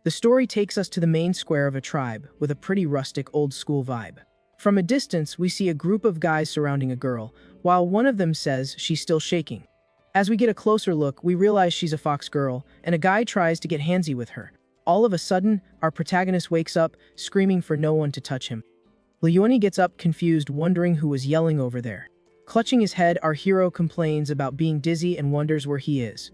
The story takes us to the main square of a tribe with a pretty rustic old-school vibe. From a distance, we see a group of guys surrounding a girl, while one of them says she's still shaking. As we get a closer look, we realize she's a fox girl, and a guy tries to get handsy with her. All of a sudden, our protagonist wakes up, screaming for no one to touch him. Leone gets up, confused, wondering who was yelling over there. Clutching his head, our hero complains about being dizzy and wonders where he is.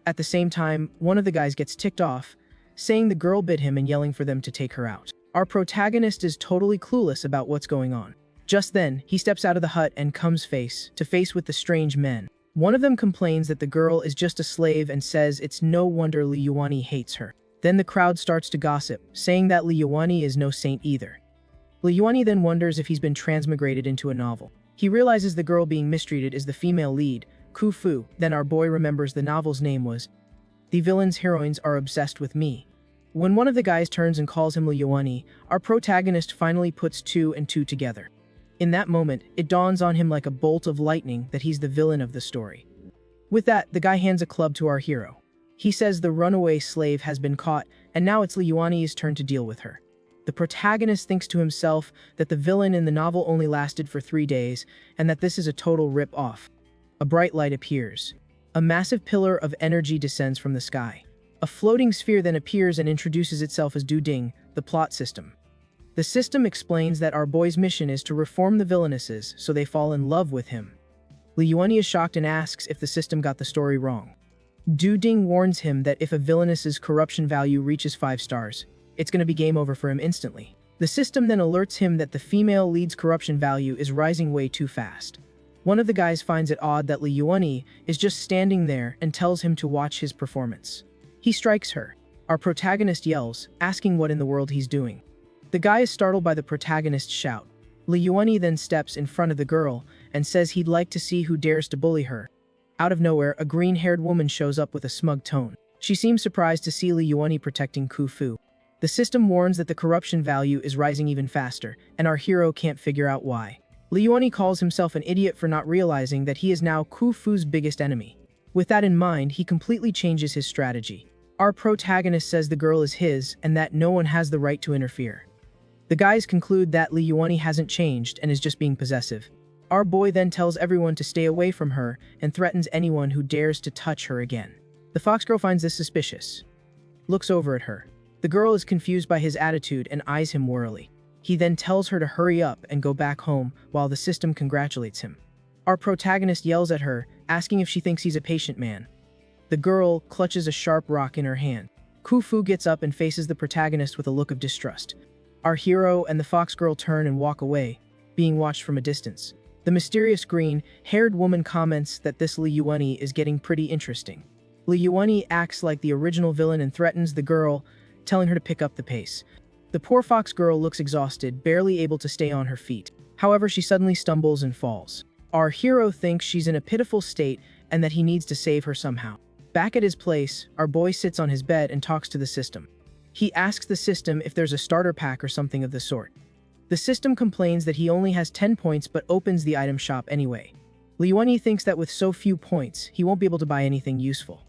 At the same time, one of the guys gets ticked off, saying the girl bit him and yelling for them to take her out. Our protagonist is totally clueless about what's going on. Just then, he steps out of the hut and comes face to face with the strange men. One of them complains that the girl is just a slave and says it's no wonder Leone hates her. Then the crowd starts to gossip, saying that Leone is no saint either. Leone then wonders if he's been transmigrated into a novel. He realizes the girl being mistreated is the female lead, Kufu. Then our boy remembers the novel's name was The Villain's Heroines Are Obsessed with Me. When one of the guys turns and calls him Leone, our protagonist finally puts two and two together. In that moment, it dawns on him like a bolt of lightning that he's the villain of the story. With that, the guy hands a club to our hero. He says the runaway slave has been caught, and now it's Leone's turn to deal with her. The protagonist thinks to himself that the villain in the novel only lasted for 3 days, and that this is a total rip-off. A bright light appears. A massive pillar of energy descends from the sky. A floating sphere then appears and introduces itself as Ding, the plot system. The system explains that our boy's mission is to reform the villainesses so they fall in love with him. Leone is shocked and asks if the system got the story wrong. Ding warns him that if a villainess's corruption value reaches 5 stars, it's going to be game over for him instantly. The system then alerts him that the female lead's corruption value is rising way too fast. One of the guys finds it odd that Leone is just standing there and tells him to watch his performance. He strikes her. Our protagonist yells, asking what in the world he's doing. The guy is startled by the protagonist's shout. Leone then steps in front of the girl and says he'd like to see who dares to bully her. Out of nowhere, a green-haired woman shows up with a smug tone. She seems surprised to see Leone protecting Kufu. The system warns that the corruption value is rising even faster, and our hero can't figure out why. Leone calls himself an idiot for not realizing that he is now Kufu's biggest enemy. With that in mind, he completely changes his strategy. Our protagonist says the girl is his and that no one has the right to interfere. The guys conclude that Leone hasn't changed and is just being possessive. Our boy then tells everyone to stay away from her and threatens anyone who dares to touch her again. The fox girl finds this suspicious. Looks over at her. The girl is confused by his attitude and eyes him warily. He then tells her to hurry up and go back home while the system congratulates him. Our protagonist yells at her, asking if she thinks he's a patient man. The girl clutches a sharp rock in her hand. Kufu gets up and faces the protagonist with a look of distrust. Our hero and the fox girl turn and walk away, being watched from a distance. The mysterious green-haired woman comments that this Leone is getting pretty interesting. Leone acts like the original villain and threatens the girl, telling her to pick up the pace. The poor fox girl looks exhausted, barely able to stay on her feet. However, she suddenly stumbles and falls. Our hero thinks she's in a pitiful state and that he needs to save her somehow. Back at his place, our boy sits on his bed and talks to the system. He asks the system if there's a starter pack or something of the sort. The system complains that he only has 10 points but opens the item shop anyway. Leone thinks that with so few points, he won't be able to buy anything useful.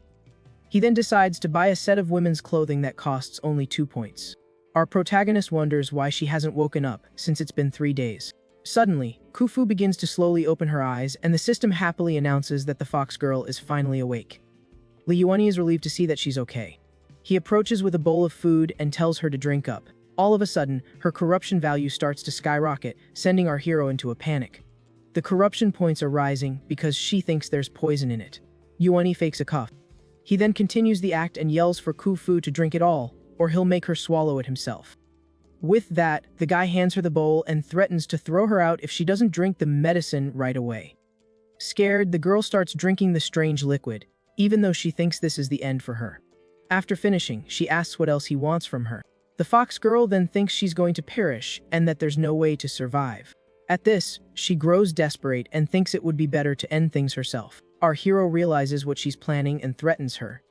He then decides to buy a set of women's clothing that costs only 2 points. Our protagonist wonders why she hasn't woken up since it's been 3 days. Suddenly, Kufu begins to slowly open her eyes and the system happily announces that the fox girl is finally awake. Leone is relieved to see that she's okay. He approaches with a bowl of food and tells her to drink up. All of a sudden, her corruption value starts to skyrocket, sending our hero into a panic. The corruption points are rising because she thinks there's poison in it. Leone fakes a cough. He then continues the act and yells for Kufu to drink it all, or he'll make her swallow it himself. With that, the guy hands her the bowl and threatens to throw her out if she doesn't drink the medicine right away. Scared, the girl starts drinking the strange liquid, even though she thinks this is the end for her. After finishing, she asks what else he wants from her. The fox girl then thinks she's going to perish and that there's no way to survive. At this, she grows desperate and thinks it would be better to end things herself. Our hero realizes what she's planning and threatens her,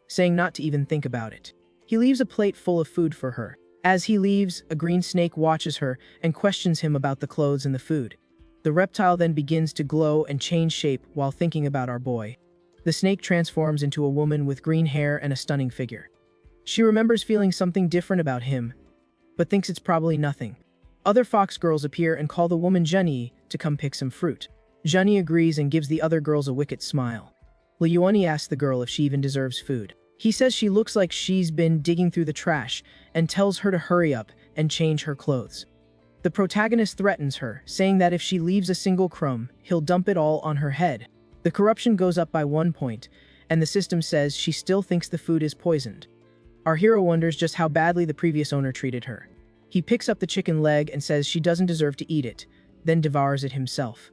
saying not to even think about it. He leaves a plate full of food for her. As he leaves, a green snake watches her and questions him about the clothes and the food. The reptile then begins to glow and change shape while thinking about our boy. The snake transforms into a woman with green hair and a stunning figure. She remembers feeling something different about him, but thinks it's probably nothing. Other fox girls appear and call the woman Jenny to come pick some fruit. Jenny agrees and gives the other girls a wicked smile. Liuani asks the girl if she even deserves food. He says she looks like she's been digging through the trash and tells her to hurry up and change her clothes. The protagonist threatens her, saying that if she leaves a single crumb, he'll dump it all on her head. The corruption goes up by 1 point, and the system says she still thinks the food is poisoned. Our hero wonders just how badly the previous owner treated her. He picks up the chicken leg and says she doesn't deserve to eat it, then devours it himself.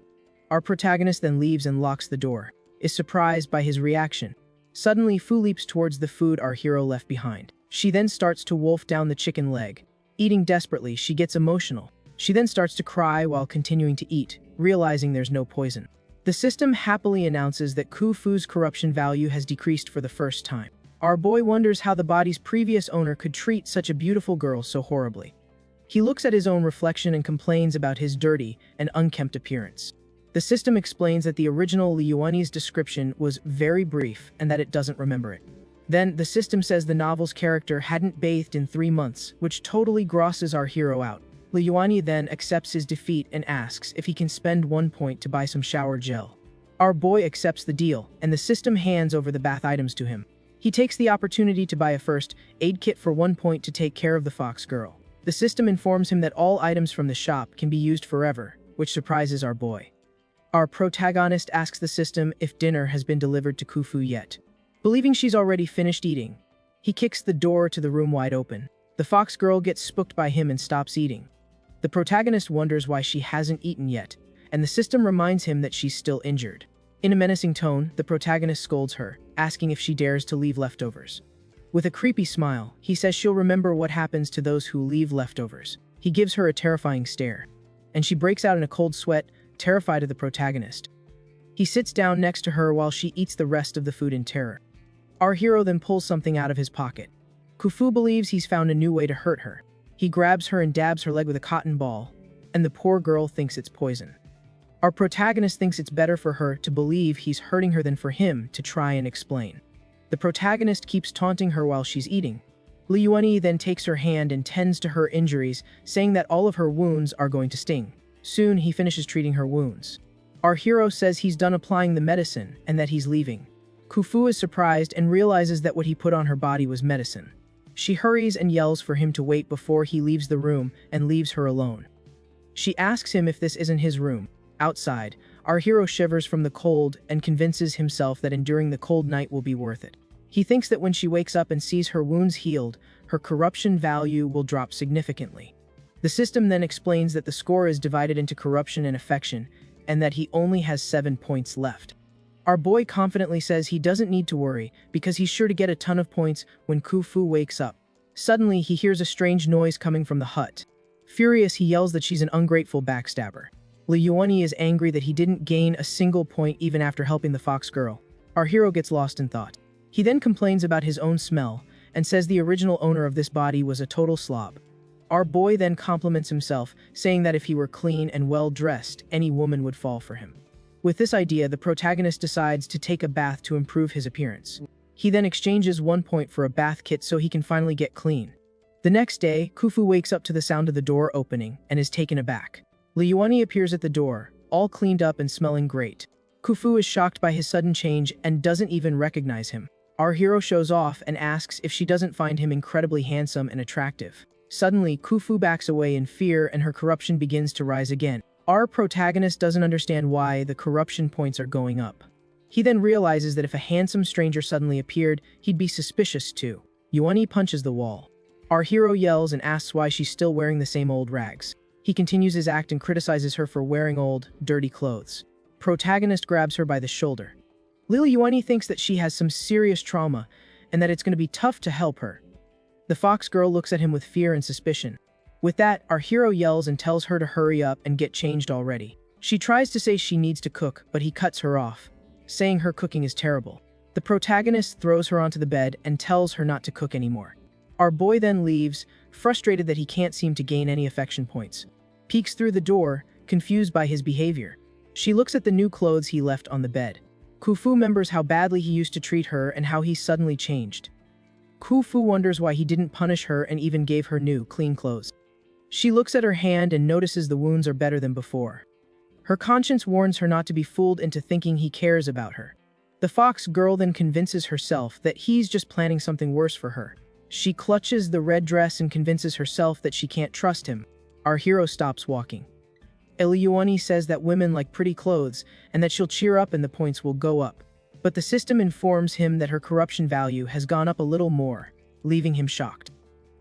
Our protagonist then leaves and locks the door, is surprised by his reaction. Suddenly, Fu leaps towards the food our hero left behind. She then starts to wolf down the chicken leg. Eating desperately, she gets emotional. She then starts to cry while continuing to eat, realizing there's no poison. The system happily announces that Ku Fu's corruption value has decreased for the first time. Our boy wonders how the body's previous owner could treat such a beautiful girl so horribly. He looks at his own reflection and complains about his dirty and unkempt appearance. The system explains that the original Liuani's description was very brief and that it doesn't remember it. Then, the system says the novel's character hadn't bathed in 3 months, which totally grosses our hero out. Liuani then accepts his defeat and asks if he can spend 1 point to buy some shower gel. Our boy accepts the deal, and the system hands over the bath items to him. He takes the opportunity to buy a first aid kit for 1 point to take care of the fox girl. The system informs him that all items from the shop can be used forever, which surprises our boy. Our protagonist asks the system if dinner has been delivered to Kufu yet. Believing she's already finished eating, he kicks the door to the room wide open. The fox girl gets spooked by him and stops eating. The protagonist wonders why she hasn't eaten yet, and the system reminds him that she's still injured. In a menacing tone, the protagonist scolds her, asking if she dares to leave leftovers. With a creepy smile, he says she'll remember what happens to those who leave leftovers. He gives her a terrifying stare, and she breaks out in a cold sweat, terrified of the protagonist. He sits down next to her while she eats the rest of the food in terror. Our hero then pulls something out of his pocket. Kufu believes he's found a new way to hurt her. He grabs her and dabs her leg with a cotton ball, and the poor girl thinks it's poison. Our protagonist thinks it's better for her to believe he's hurting her than for him to try and explain. The protagonist keeps taunting her while she's eating. Liuani then takes her hand and tends to her injuries, saying that all of her wounds are going to sting. Soon, he finishes treating her wounds. Our hero says he's done applying the medicine and that he's leaving. Kufu is surprised and realizes that what he put on her body was medicine. She hurries and yells for him to wait before he leaves the room and leaves her alone. She asks him if this isn't his room. Outside, our hero shivers from the cold and convinces himself that enduring the cold night will be worth it. He thinks that when she wakes up and sees her wounds healed, her corruption value will drop significantly. The system then explains that the score is divided into corruption and affection, and that he only has 7 points left. Our boy confidently says he doesn't need to worry, because he's sure to get a ton of points when Kufu wakes up. Suddenly, he hears a strange noise coming from the hut. Furious, he yells that she's an ungrateful backstabber. Liuani is angry that he didn't gain a single point even after helping the fox girl. Our hero gets lost in thought. He then complains about his own smell, and says the original owner of this body was a total slob. Our boy then compliments himself, saying that if he were clean and well-dressed, any woman would fall for him. With this idea, the protagonist decides to take a bath to improve his appearance. He then exchanges 1 point for a bath kit so he can finally get clean. The next day, Kufu wakes up to the sound of the door opening and is taken aback. Liuani appears at the door, all cleaned up and smelling great. Kufu is shocked by his sudden change and doesn't even recognize him. Our hero shows off and asks if she doesn't find him incredibly handsome and attractive. Suddenly, Kufu backs away in fear and her corruption begins to rise again. Our protagonist doesn't understand why the corruption points are going up. He then realizes that if a handsome stranger suddenly appeared, he'd be suspicious too. Yuani punches the wall. Our hero yells and asks why she's still wearing the same old rags. He continues his act and criticizes her for wearing old, dirty clothes. Protagonist grabs her by the shoulder. Lily Yuani thinks that she has some serious trauma and that it's going to be tough to help her. The fox girl looks at him with fear and suspicion. With that, our hero yells and tells her to hurry up and get changed already. She tries to say she needs to cook, but he cuts her off, saying her cooking is terrible. The protagonist throws her onto the bed and tells her not to cook anymore. Our boy then leaves, frustrated that he can't seem to gain any affection points. Peeks through the door, confused by his behavior. She looks at the new clothes he left on the bed. Kufu remembers how badly he used to treat her and how he suddenly changed. Kufu wonders why he didn't punish her and even gave her new, clean clothes. She looks at her hand and notices the wounds are better than before. Her conscience warns her not to be fooled into thinking he cares about her. The fox girl then convinces herself that he's just planning something worse for her. She clutches the red dress and convinces herself that she can't trust him. Our hero stops walking. Eliuani says that women like pretty clothes and that she'll cheer up and the points will go up. But the system informs him that her corruption value has gone up a little more, leaving him shocked.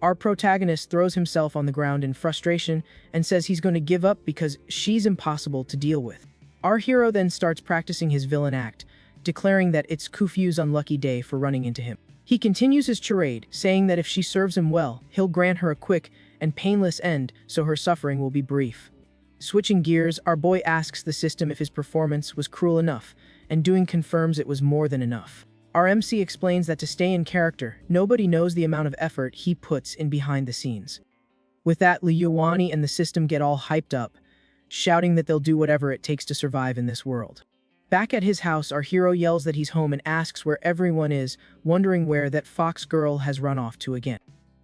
Our protagonist throws himself on the ground in frustration and says he's going to give up because she's impossible to deal with. Our hero then starts practicing his villain act, declaring that it's Kufu's unlucky day for running into him. He continues his charade, saying that if she serves him well, he'll grant her a quick and painless end so her suffering will be brief. Switching gears, our boy asks the system if his performance was cruel enough, and doing confirms it was more than enough. Our MC explains that to stay in character, nobody knows the amount of effort he puts in behind the scenes. With that, Liuani and the system get all hyped up, shouting that they'll do whatever it takes to survive in this world. Back at his house, our hero yells that he's home and asks where everyone is, wondering where that fox girl has run off to again.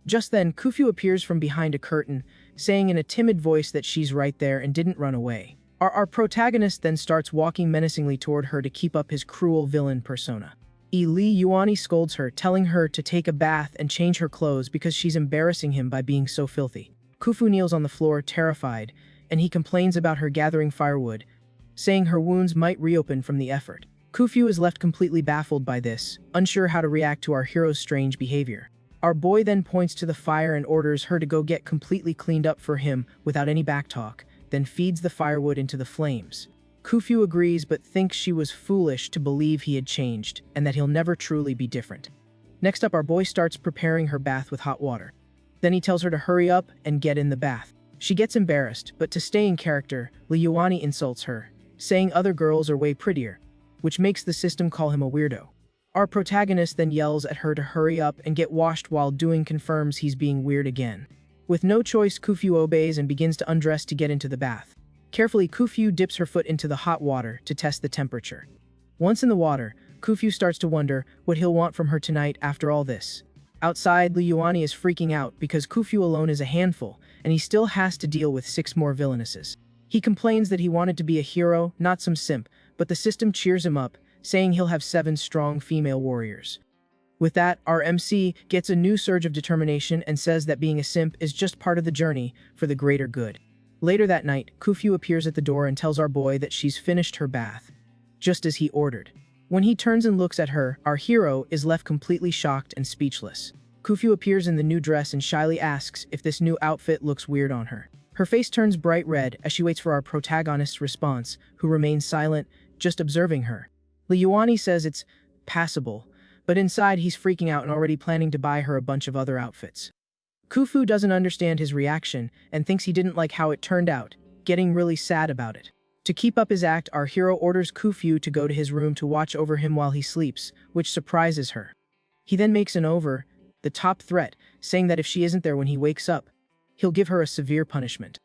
Just then, Kufu appears from behind a curtain, saying in a timid voice that she's right there and didn't run away. Our protagonist then starts walking menacingly toward her to keep up his cruel villain persona. Liuani scolds her, telling her to take a bath and change her clothes because she's embarrassing him by being so filthy. Kufu kneels on the floor, terrified, and he complains about her gathering firewood, saying her wounds might reopen from the effort. Kufu is left completely baffled by this, unsure how to react to our hero's strange behavior. Our boy then points to the fire and orders her to go get completely cleaned up for him without any backtalk, then feeds the firewood into the flames. Kufu agrees but thinks she was foolish to believe he had changed, and that he'll never truly be different. Next up, our boy starts preparing her bath with hot water. Then he tells her to hurry up and get in the bath. She gets embarrassed, but to stay in character, Liuani insults her, saying other girls are way prettier, which makes the system call him a weirdo. Our protagonist then yells at her to hurry up and get washed while doing confirms he's being weird again. With no choice, Kufu obeys and begins to undress to get into the bath. Carefully, Kufu dips her foot into the hot water to test the temperature. Once in the water, Kufu starts to wonder what he'll want from her tonight after all this. Outside, Liuani is freaking out because Kufu alone is a handful, and he still has to deal with 6 more villainesses. He complains that he wanted to be a hero, not some simp, but the system cheers him up, saying he'll have 7 strong female warriors. With that, our MC gets a new surge of determination and says that being a simp is just part of the journey for the greater good. Later that night, Kufu appears at the door and tells our boy that she's finished her bath, just as he ordered. When he turns and looks at her, our hero is left completely shocked and speechless. Kufu appears in the new dress and shyly asks if this new outfit looks weird on her. Her face turns bright red as she waits for our protagonist's response, who remains silent, just observing her. Liuani says it's passable, but inside he's freaking out and already planning to buy her a bunch of other outfits. Kufu doesn't understand his reaction and thinks he didn't like how it turned out, getting really sad about it. To keep up his act, our hero orders Kufu to go to his room to watch over him while he sleeps, which surprises her. He then makes an over-the-top threat, saying that if she isn't there when he wakes up, he'll give her a severe punishment.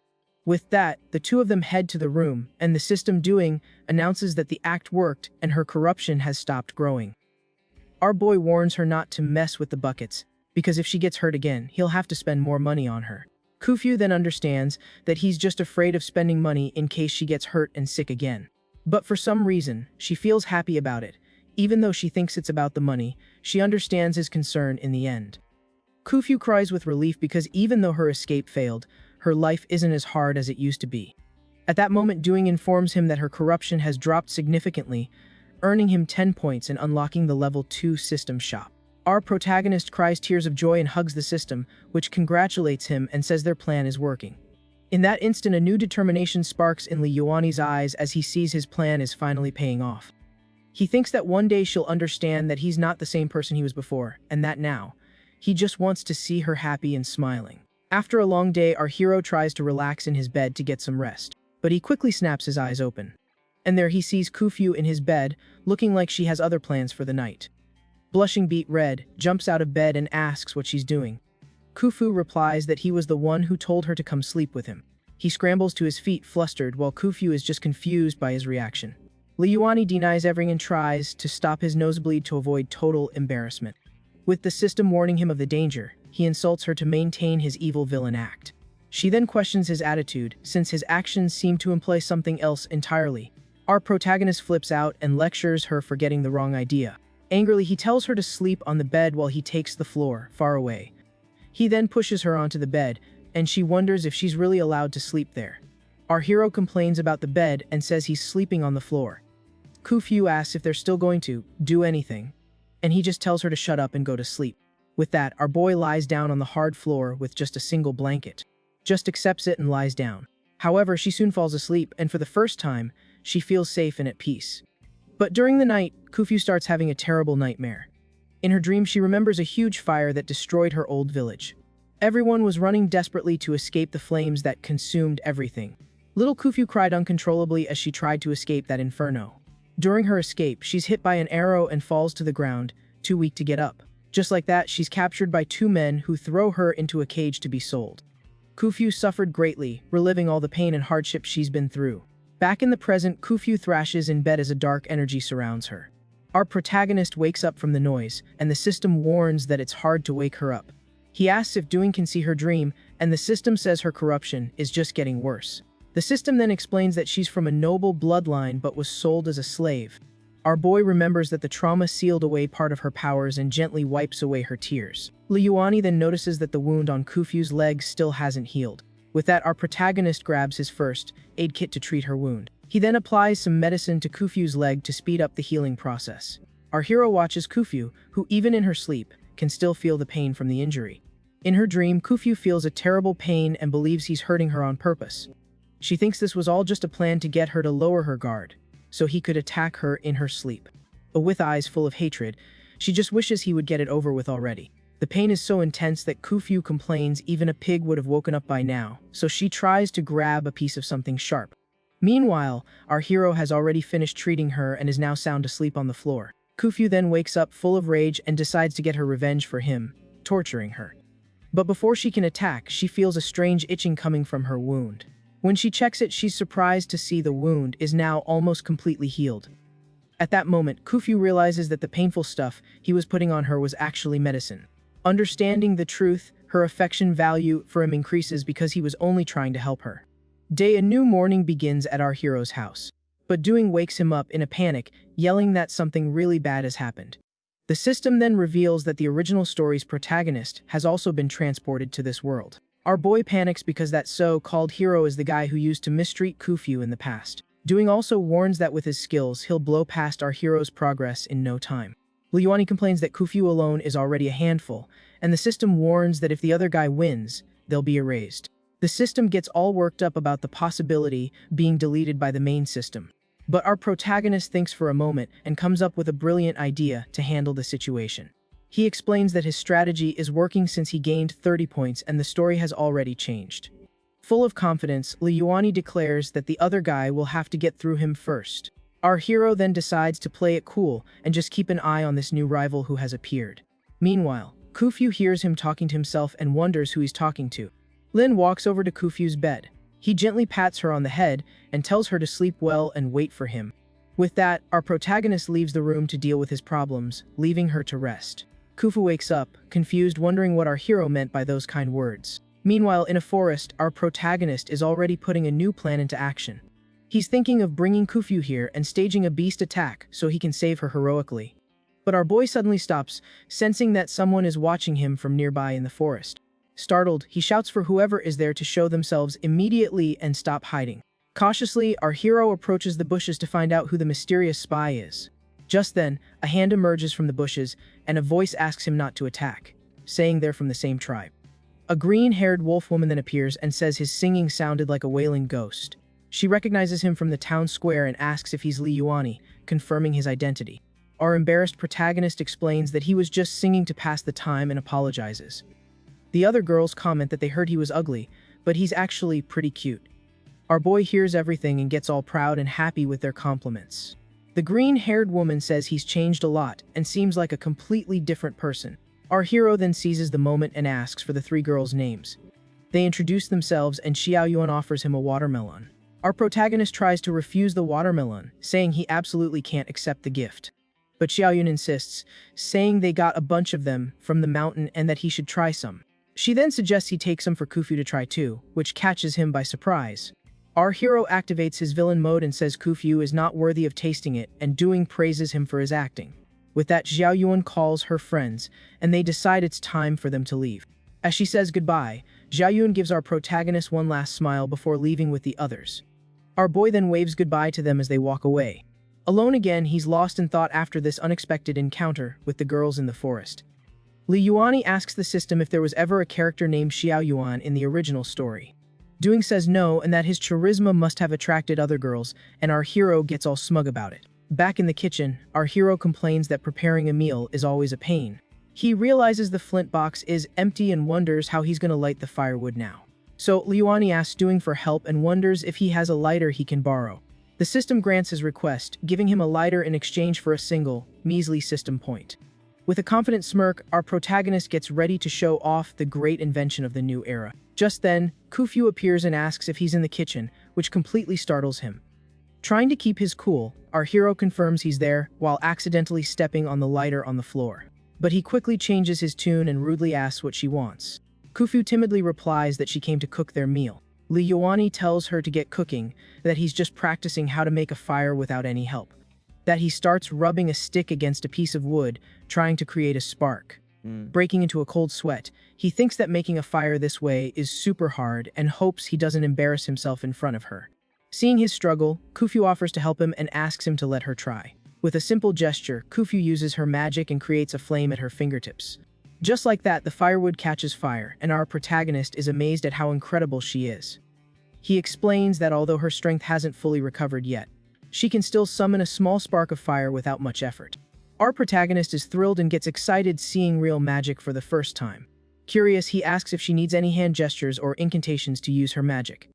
With that, the two of them head to the room, and the system announces that the act worked and her corruption has stopped growing. Our boy warns her not to mess with the buckets, because if she gets hurt again, he'll have to spend more money on her. Kufu then understands that he's just afraid of spending money in case she gets hurt and sick again. But for some reason, she feels happy about it. Even though she thinks it's about the money, she understands his concern in the end. Kufu cries with relief because even though her escape failed, her life isn't as hard as it used to be. At that moment, Doing informs him that her corruption has dropped significantly, earning him 10 points and unlocking the level 2 system shop. Our protagonist cries tears of joy and hugs the system, which congratulates him and says their plan is working. In that instant, a new determination sparks in Liuani's eyes as he sees his plan is finally paying off. He thinks that one day she'll understand that he's not the same person he was before, and that now, he just wants to see her happy and smiling. After a long day, our hero tries to relax in his bed to get some rest, but he quickly snaps his eyes open. And there he sees Kufu in his bed, looking like she has other plans for the night. Blushing beet red, jumps out of bed and asks what she's doing. Kufu replies that he was the one who told her to come sleep with him. He scrambles to his feet, flustered, while Kufu is just confused by his reaction. Liuani denies everything and tries to stop his nosebleed to avoid total embarrassment. With the system warning him of the danger, he insults her to maintain his evil villain act. She then questions his attitude, since his actions seem to imply something else entirely. Our protagonist flips out and lectures her for getting the wrong idea. Angrily, he tells her to sleep on the bed while he takes the floor, far away. He then pushes her onto the bed, and she wonders if she's really allowed to sleep there. Our hero complains about the bed and says he's sleeping on the floor. Kufyu asks if they're still going to do anything, and he just tells her to shut up and go to sleep. With that, our boy lies down on the hard floor with just a single blanket. Just accepts it and lies down. However, she soon falls asleep, and for the first time, she feels safe and at peace. But during the night, Kufyu starts having a terrible nightmare. In her dream, she remembers a huge fire that destroyed her old village. Everyone was running desperately to escape the flames that consumed everything. Little Kufyu cried uncontrollably as she tried to escape that inferno. During her escape, she's hit by an arrow and falls to the ground, too weak to get up. Just like that, she's captured by two men who throw her into a cage to be sold. Kufyu suffered greatly, reliving all the pain and hardship she's been through. Back in the present, Kufyu thrashes in bed as a dark energy surrounds her. Our protagonist wakes up from the noise, and the system warns that it's hard to wake her up. He asks if Doing can see her dream, and the system says her corruption is just getting worse. The system then explains that she's from a noble bloodline but was sold as a slave. Our boy remembers that the trauma sealed away part of her powers and gently wipes away her tears. Liuani then notices that the wound on Kufyu's leg still hasn't healed. With that, our protagonist grabs his first aid kit to treat her wound. He then applies some medicine to Kufyu's leg to speed up the healing process. Our hero watches Kufyu, who even in her sleep, can still feel the pain from the injury. In her dream, Kufyu feels a terrible pain and believes he's hurting her on purpose. She thinks this was all just a plan to get her to lower her guard, so he could attack her in her sleep. But with eyes full of hatred, she just wishes he would get it over with already. The pain is so intense that Kufyu complains even a pig would have woken up by now, so she tries to grab a piece of something sharp. Meanwhile, our hero has already finished treating her and is now sound asleep on the floor. Kufyu then wakes up full of rage and decides to get her revenge for him, torturing her. But before she can attack, she feels a strange itching coming from her wound. When she checks it, she's surprised to see the wound is now almost completely healed. At that moment, Kufyu realizes that the painful stuff he was putting on her was actually medicine. Understanding the truth, her affection value for him increases because he was only trying to help her. A new morning begins at our hero's house. But Doing wakes him up in a panic, yelling that something really bad has happened. The system then reveals that the original story's protagonist has also been transported to this world. Our boy panics because that so-called hero is the guy who used to mistreat Kufyu in the past. Doing also warns that with his skills, he'll blow past our hero's progress in no time. Liuani complains that Kufyu alone is already a handful, and the system warns that if the other guy wins, they'll be erased. The system gets all worked up about the possibility being deleted by the main system. But our protagonist thinks for a moment and comes up with a brilliant idea to handle the situation. He explains that his strategy is working since he gained 30 points and the story has already changed. Full of confidence, Liuani declares that the other guy will have to get through him first. Our hero then decides to play it cool and just keep an eye on this new rival who has appeared. Meanwhile, Kufyu hears him talking to himself and wonders who he's talking to. Lin walks over to Kufyu's bed. He gently pats her on the head and tells her to sleep well and wait for him. With that, our protagonist leaves the room to deal with his problems, leaving her to rest. Kufyu wakes up, confused, wondering what our hero meant by those kind words. Meanwhile, in a forest, our protagonist is already putting a new plan into action. He's thinking of bringing Kufyu here and staging a beast attack so he can save her heroically. But our boy suddenly stops, sensing that someone is watching him from nearby in the forest. Startled, he shouts for whoever is there to show themselves immediately and stop hiding. Cautiously, our hero approaches the bushes to find out who the mysterious spy is. Just then, a hand emerges from the bushes, and a voice asks him not to attack, saying they're from the same tribe. A green-haired wolf woman then appears and says his singing sounded like a wailing ghost. She recognizes him from the town square and asks if he's Liuani, confirming his identity. Our embarrassed protagonist explains that he was just singing to pass the time and apologizes. The other girls comment that they heard he was ugly, but he's actually pretty cute. Our boy hears everything and gets all proud and happy with their compliments. The green-haired woman says he's changed a lot and seems like a completely different person. Our hero then seizes the moment and asks for the three girls' names. They introduce themselves and Xiao Yuan offers him a watermelon. Our protagonist tries to refuse the watermelon, saying he absolutely can't accept the gift. But Xiaoyun insists, saying they got a bunch of them from the mountain and that he should try some. She then suggests he take some for Kufyu to try too, which catches him by surprise. Our hero activates his villain mode and says Kufyu is not worthy of tasting it, and Doing praises him for his acting. With that, Xiaoyun calls her friends, and they decide it's time for them to leave. As she says goodbye, Xiaoyun gives our protagonist one last smile before leaving with the others. Our boy then waves goodbye to them as they walk away. Alone again, he's lost in thought after this unexpected encounter with the girls in the forest. Li Yuani asks the system if there was ever a character named Xiao Yuan in the original story. Doing says no, and that his charisma must have attracted other girls, and our hero gets all smug about it. Back in the kitchen, our hero complains that preparing a meal is always a pain. He realizes the flint box is empty and wonders how he's gonna light the firewood now. So Li Yuani asks Doing for help and wonders if he has a lighter he can borrow. The system grants his request, giving him a lighter in exchange for a single, measly system point. With a confident smirk, our protagonist gets ready to show off the great invention of the new era. Just then, Kufyu appears and asks if he's in the kitchen, which completely startles him. Trying to keep his cool, our hero confirms he's there while accidentally stepping on the lighter on the floor. But he quickly changes his tune and rudely asks what she wants. Kufyu timidly replies that she came to cook their meal. Li Yuani tells her to get cooking, that he's just practicing how to make a fire without any help. That he starts rubbing a stick against a piece of wood, trying to create a spark. Breaking into a cold sweat, he thinks that making a fire this way is super hard and hopes he doesn't embarrass himself in front of her. Seeing his struggle, Kufyu offers to help him and asks him to let her try. With a simple gesture, Kufyu uses her magic and creates a flame at her fingertips. Just like that, the firewood catches fire, and our protagonist is amazed at how incredible she is. He explains that although her strength hasn't fully recovered yet, she can still summon a small spark of fire without much effort. Our protagonist is thrilled and gets excited seeing real magic for the first time. Curious, he asks if she needs any hand gestures or incantations to use her magic.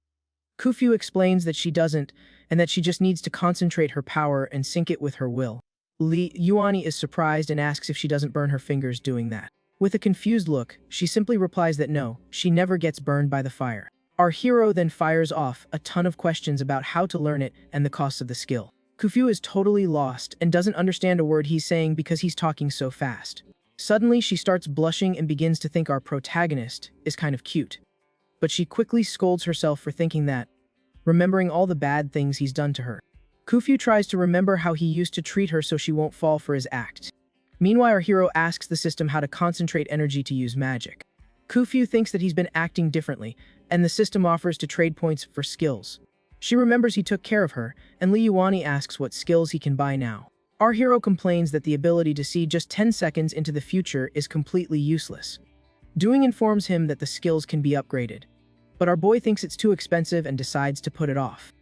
Kufyu explains that she doesn't, and that she just needs to concentrate her power and sync it with her will. Li Yuani is surprised and asks if she doesn't burn her fingers doing that. With a confused look, she simply replies that no, she never gets burned by the fire. Our hero then fires off a ton of questions about how to learn it and the costs of the skill. Kufyu is totally lost and doesn't understand a word he's saying because he's talking so fast. Suddenly, she starts blushing and begins to think our protagonist is kind of cute. But she quickly scolds herself for thinking that, remembering all the bad things he's done to her. Kufyu tries to remember how he used to treat her so she won't fall for his act. Meanwhile, our hero asks the system how to concentrate energy to use magic. Kufyu thinks that he's been acting differently, and the system offers to trade points for skills. She remembers he took care of her, and Li Yuani asks what skills he can buy now. Our hero complains that the ability to see just 10 seconds into the future is completely useless. Doing informs him that the skills can be upgraded. But our boy thinks it's too expensive and decides to put it off.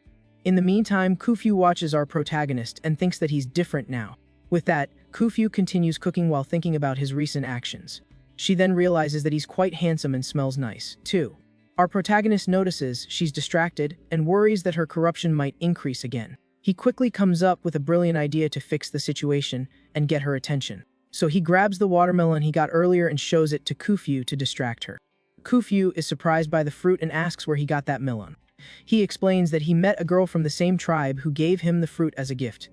In the meantime, Kufyu watches our protagonist and thinks that he's different now. With that, Kufyu continues cooking while thinking about his recent actions. She then realizes that he's quite handsome and smells nice, too. Our protagonist notices she's distracted and worries that her corruption might increase again. He quickly comes up with a brilliant idea to fix the situation and get her attention. So he grabs the watermelon he got earlier and shows it to Kufyu to distract her. Kufyu is surprised by the fruit and asks where he got that melon. He explains that he met a girl from the same tribe who gave him the fruit as a gift.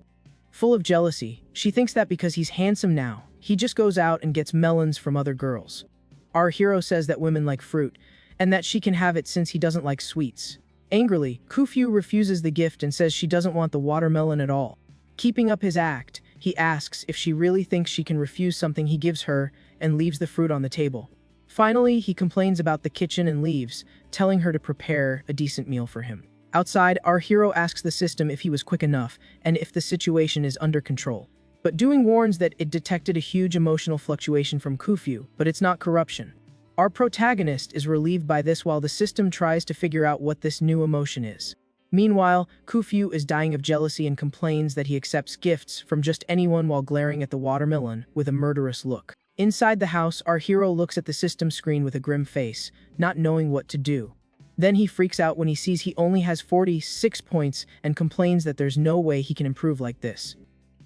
Full of jealousy, she thinks that because he's handsome now, he just goes out and gets melons from other girls. Our hero says that women like fruit, and that she can have it since he doesn't like sweets. Angrily, Kufyu refuses the gift and says she doesn't want the watermelon at all. Keeping up his act, he asks if she really thinks she can refuse something he gives her and leaves the fruit on the table. Finally, he complains about the kitchen and leaves, telling her to prepare a decent meal for him. Outside, our hero asks the system if he was quick enough and if the situation is under control. But Doing warns that it detected a huge emotional fluctuation from Kufyu, but it's not corruption. Our protagonist is relieved by this while the system tries to figure out what this new emotion is. Meanwhile, Kufyu is dying of jealousy and complains that he accepts gifts from just anyone while glaring at the watermelon with a murderous look. Inside the house, our hero looks at the system screen with a grim face, not knowing what to do. Then he freaks out when he sees he only has 46 points and complains that there's no way he can improve like this.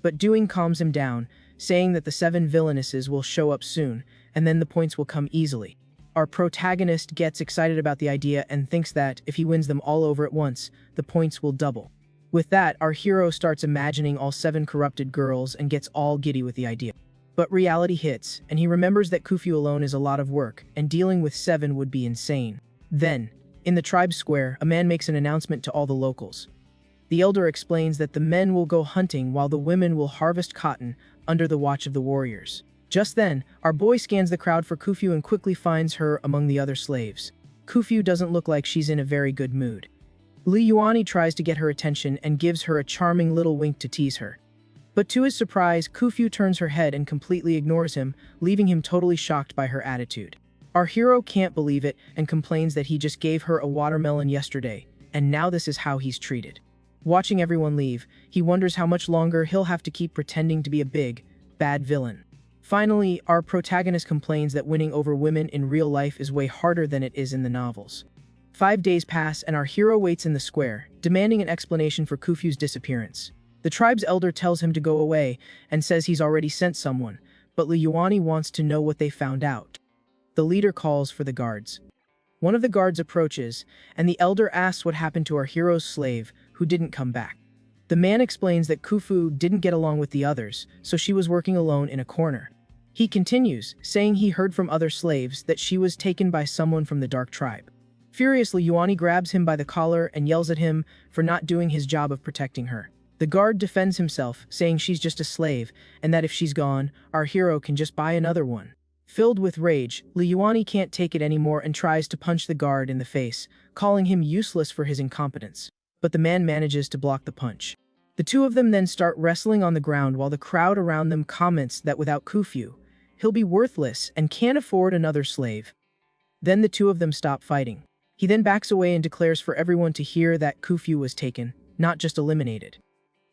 But Doing calms him down, saying that the 7 villainesses will show up soon, and then the points will come easily. Our protagonist gets excited about the idea and thinks that, if he wins them all over at once, the points will double. With that, our hero starts imagining all 7 corrupted girls and gets all giddy with the idea. But reality hits, and he remembers that Kufyu alone is a lot of work, and dealing with 7 would be insane. Then, in the tribe square, a man makes an announcement to all the locals. The elder explains that the men will go hunting while the women will harvest cotton under the watch of the warriors. Just then, our boy scans the crowd for Kufyu and quickly finds her among the other slaves. Kufyu doesn't look like she's in a very good mood. Li Yuani tries to get her attention and gives her a charming little wink to tease her. But to his surprise, Kufyu turns her head and completely ignores him, leaving him totally shocked by her attitude. Our hero can't believe it and complains that he just gave her a watermelon yesterday, and now this is how he's treated. Watching everyone leave, he wonders how much longer he'll have to keep pretending to be a big, bad villain. Finally, our protagonist complains that winning over women in real life is way harder than it is in the novels. 5 days pass and our hero waits in the square, demanding an explanation for Kufyu's disappearance. The tribe's elder tells him to go away and says he's already sent someone, but Li Yuani wants to know what they found out. The leader calls for the guards. One of the guards approaches, and the elder asks what happened to our hero's slave, who didn't come back. The man explains that Kufyu didn't get along with the others, so she was working alone in a corner. He continues, saying he heard from other slaves that she was taken by someone from the dark tribe. Furiously, Yuani grabs him by the collar and yells at him for not doing his job of protecting her. The guard defends himself, saying she's just a slave, and that if she's gone, our hero can just buy another one. Filled with rage, Li Yuani can't take it anymore and tries to punch the guard in the face, calling him useless for his incompetence. But the man manages to block the punch. The two of them then start wrestling on the ground while the crowd around them comments that without Kufyu, he'll be worthless and can't afford another slave. Then the two of them stop fighting. He then backs away and declares for everyone to hear that Kufyu was taken, not just eliminated.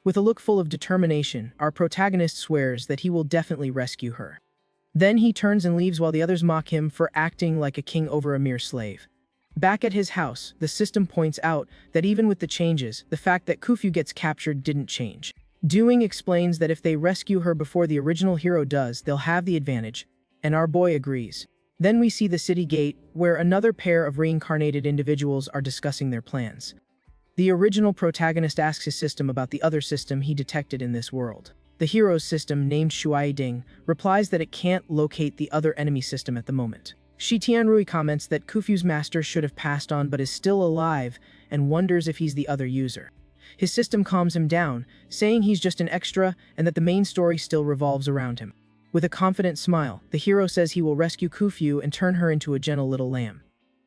With a look full of determination, our protagonist swears that he will definitely rescue her. Then he turns and leaves while the others mock him for acting like a king over a mere slave. Back at his house, the system points out that even with the changes, the fact that Kufyu gets captured didn't change. Doing explains that if they rescue her before the original hero does, they'll have the advantage, and our boy agrees. Then we see the city gate, where another pair of reincarnated individuals are discussing their plans. The original protagonist asks his system about the other system he detected in this world. The hero's system, named Shuai Ding, replies that it can't locate the other enemy system at the moment. Shi Tianrui comments that Kufyu's master should have passed on but is still alive and wonders if he's the other user. His system calms him down, saying he's just an extra and that the main story still revolves around him. With a confident smile, the hero says he will rescue Kufyu and turn her into a gentle little lamb.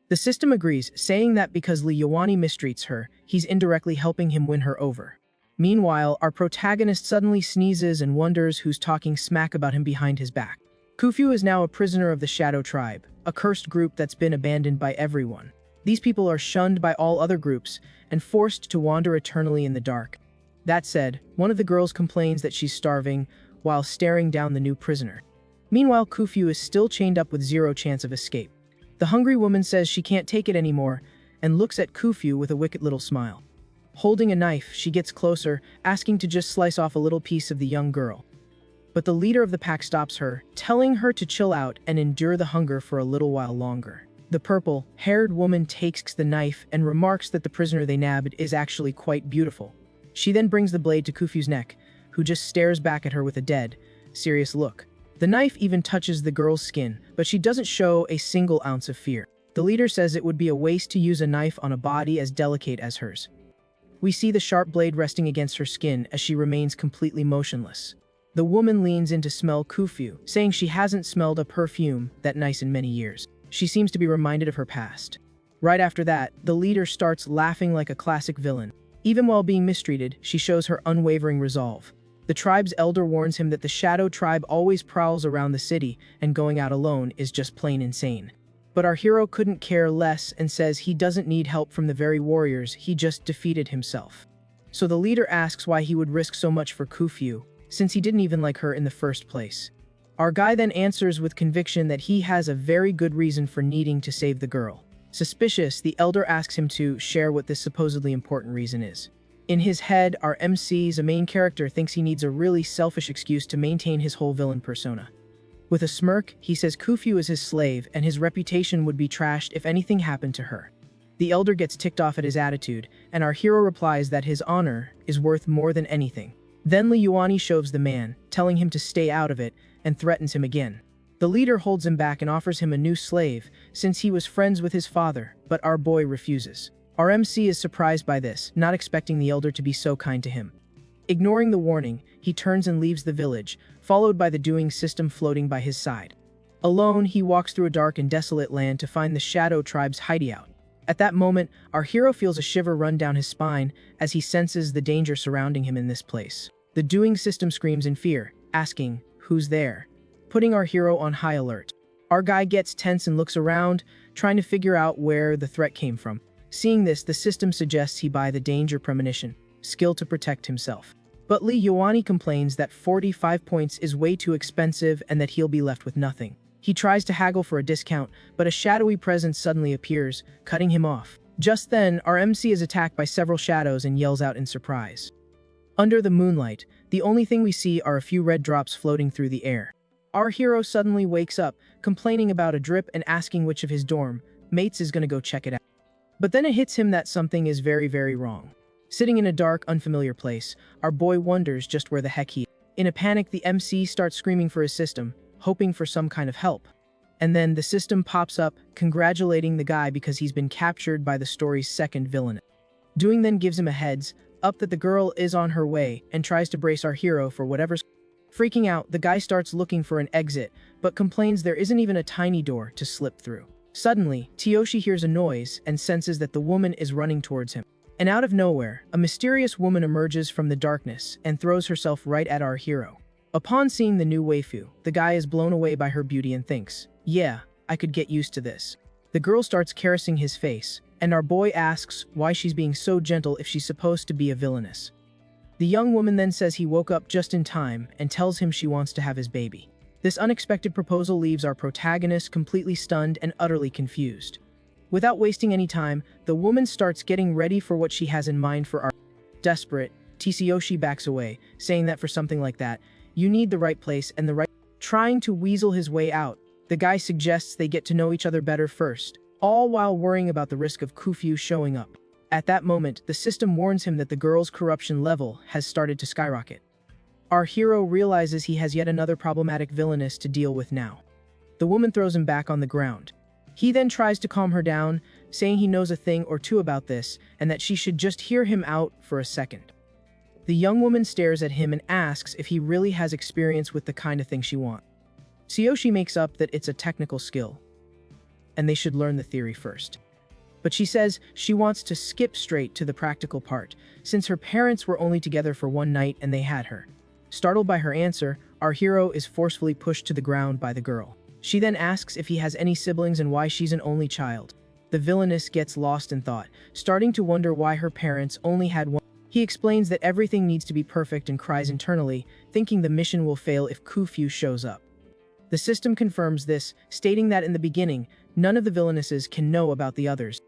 The system agrees, saying that because Li Yuani mistreats her, he's indirectly helping him win her over. Meanwhile, our protagonist suddenly sneezes and wonders who's talking smack about him behind his back. Kufyu is now a prisoner of the Shadow Tribe, a cursed group that's been abandoned by everyone. These people are shunned by all other groups and forced to wander eternally in the dark. That said, one of the girls complains that she's starving while staring down the new prisoner. Meanwhile, Kufyu is still chained up with zero chance of escape. The hungry woman says she can't take it anymore and looks at Kufyu with a wicked little smile. Holding a knife, she gets closer, asking to just slice off a little piece of the young girl. But the leader of the pack stops her, telling her to chill out and endure the hunger for a little while longer. The purple-haired woman takes the knife and remarks that the prisoner they nabbed is actually quite beautiful. She then brings the blade to Kufyu's neck, who just stares back at her with a dead, serious look. The knife even touches the girl's skin, but she doesn't show a single ounce of fear. The leader says it would be a waste to use a knife on a body as delicate as hers. We see the sharp blade resting against her skin as she remains completely motionless. The woman leans in to smell Kufyu, saying she hasn't smelled a perfume that nice in many years. She seems to be reminded of her past. Right after that, the leader starts laughing like a classic villain. Even while being mistreated, she shows her unwavering resolve. The tribe's elder warns him that the Shadow Tribe always prowls around the city, and going out alone is just plain insane. But our hero couldn't care less and says he doesn't need help from the very warriors he just defeated himself. So the leader asks why he would risk so much for Kufyu, since he didn't even like her in the first place. Our guy then answers with conviction that he has a very good reason for needing to save the girl. Suspicious, the elder asks him to share what this supposedly important reason is. In his head, our MC's a main character thinks he needs a really selfish excuse to maintain his whole villain persona. With a smirk, he says Kufyu is his slave and his reputation would be trashed if anything happened to her. The elder gets ticked off at his attitude, and our hero replies that his honor is worth more than anything. Then Liuani shoves the man, telling him to stay out of it, and threatens him again. The leader holds him back and offers him a new slave, since he was friends with his father, but our boy refuses. Our MC is surprised by this, not expecting the elder to be so kind to him. Ignoring the warning, he turns and leaves the village, followed by the doing system floating by his side. Alone, he walks through a dark and desolate land to find the Shadow Tribe's hideout. At that moment, our hero feels a shiver run down his spine as he senses the danger surrounding him in this place. The doing system screams in fear, asking, "Who's there?" putting our hero on high alert. Our guy gets tense and looks around, trying to figure out where the threat came from. Seeing this, the system suggests he buy the danger premonition, skill to protect himself. But Li Yuani complains that 45 points is way too expensive and that he'll be left with nothing. He tries to haggle for a discount, but a shadowy presence suddenly appears, cutting him off. Just then, our MC is attacked by several shadows and yells out in surprise. Under the moonlight, the only thing we see are a few red drops floating through the air. Our hero suddenly wakes up, complaining about a drip and asking which of his dorm mates is gonna go check it out. But then it hits him that something is very, very wrong. Sitting in a dark, unfamiliar place, our boy wonders just where the heck he is. In a panic, the MC starts screaming for his system, hoping for some kind of help. And then the system pops up, congratulating the guy because he's been captured by the story's second villain. Doing then gives him a heads up that the girl is on her way and tries to brace our hero for whatever's. Freaking out, the guy starts looking for an exit, but complains there isn't even a tiny door to slip through. Suddenly, Tyoshi hears a noise and senses that the woman is running towards him. And out of nowhere, a mysterious woman emerges from the darkness and throws herself right at our hero. Upon seeing the new waifu, the guy is blown away by her beauty and thinks, "Yeah, I could get used to this." The girl starts caressing his face, and our boy asks why she's being so gentle if she's supposed to be a villainess. The young woman then says he woke up just in time and tells him she wants to have his baby. This unexpected proposal leaves our protagonist completely stunned and utterly confused. Without wasting any time, the woman starts getting ready for what she has in mind for our. Desperate, Tsuyoshi backs away, saying that for something like that, you need the right place and the right. Trying to weasel his way out, the guy suggests they get to know each other better first, all while worrying about the risk of Kufyu showing up. At that moment, the system warns him that the girl's corruption level has started to skyrocket. Our hero realizes he has yet another problematic villainess to deal with now. The woman throws him back on the ground. He then tries to calm her down, saying he knows a thing or two about this and that she should just hear him out for a second. The young woman stares at him and asks if he really has experience with the kind of thing she wants. Tsuyoshi makes up that it's a technical skill, and they should learn the theory first. But she says she wants to skip straight to the practical part, since her parents were only together for one night and they had her. Startled by her answer, our hero is forcefully pushed to the ground by the girl. She then asks if he has any siblings and why she's an only child. The villainess gets lost in thought, starting to wonder why her parents only had one. He explains that everything needs to be perfect and cries internally, thinking the mission will fail if Kufyu shows up. The system confirms this, stating that in the beginning, none of the villainesses can know about the others.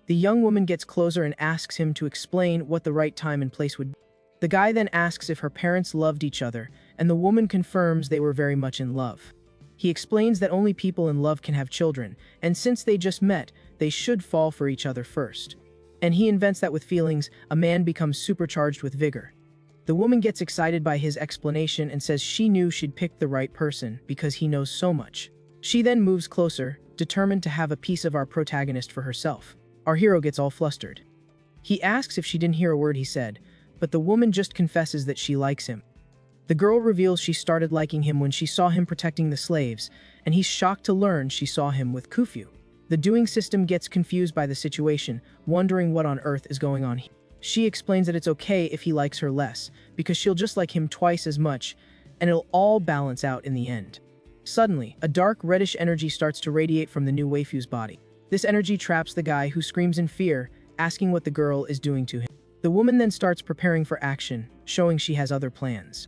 The young woman gets closer and asks him to explain what the right time and place would be. The guy then asks if her parents loved each other, and the woman confirms they were very much in love. He explains that only people in love can have children, and since they just met, they should fall for each other first. And he invents that with feelings, a man becomes supercharged with vigor. The woman gets excited by his explanation and says she knew she'd picked the right person because he knows so much. She then moves closer, determined to have a piece of our protagonist for herself. Our hero gets all flustered. He asks if she didn't hear a word he said, but the woman just confesses that she likes him. The girl reveals she started liking him when she saw him protecting the slaves, and he's shocked to learn she saw him with Kufyu. The doing system gets confused by the situation, wondering what on earth is going on. She explains that it's okay if he likes her less, because she'll just like him twice as much, and it'll all balance out in the end. Suddenly, a dark reddish energy starts to radiate from the new waifu's body. This energy traps the guy, who screams in fear, asking what the girl is doing to him. The woman then starts preparing for action, showing she has other plans.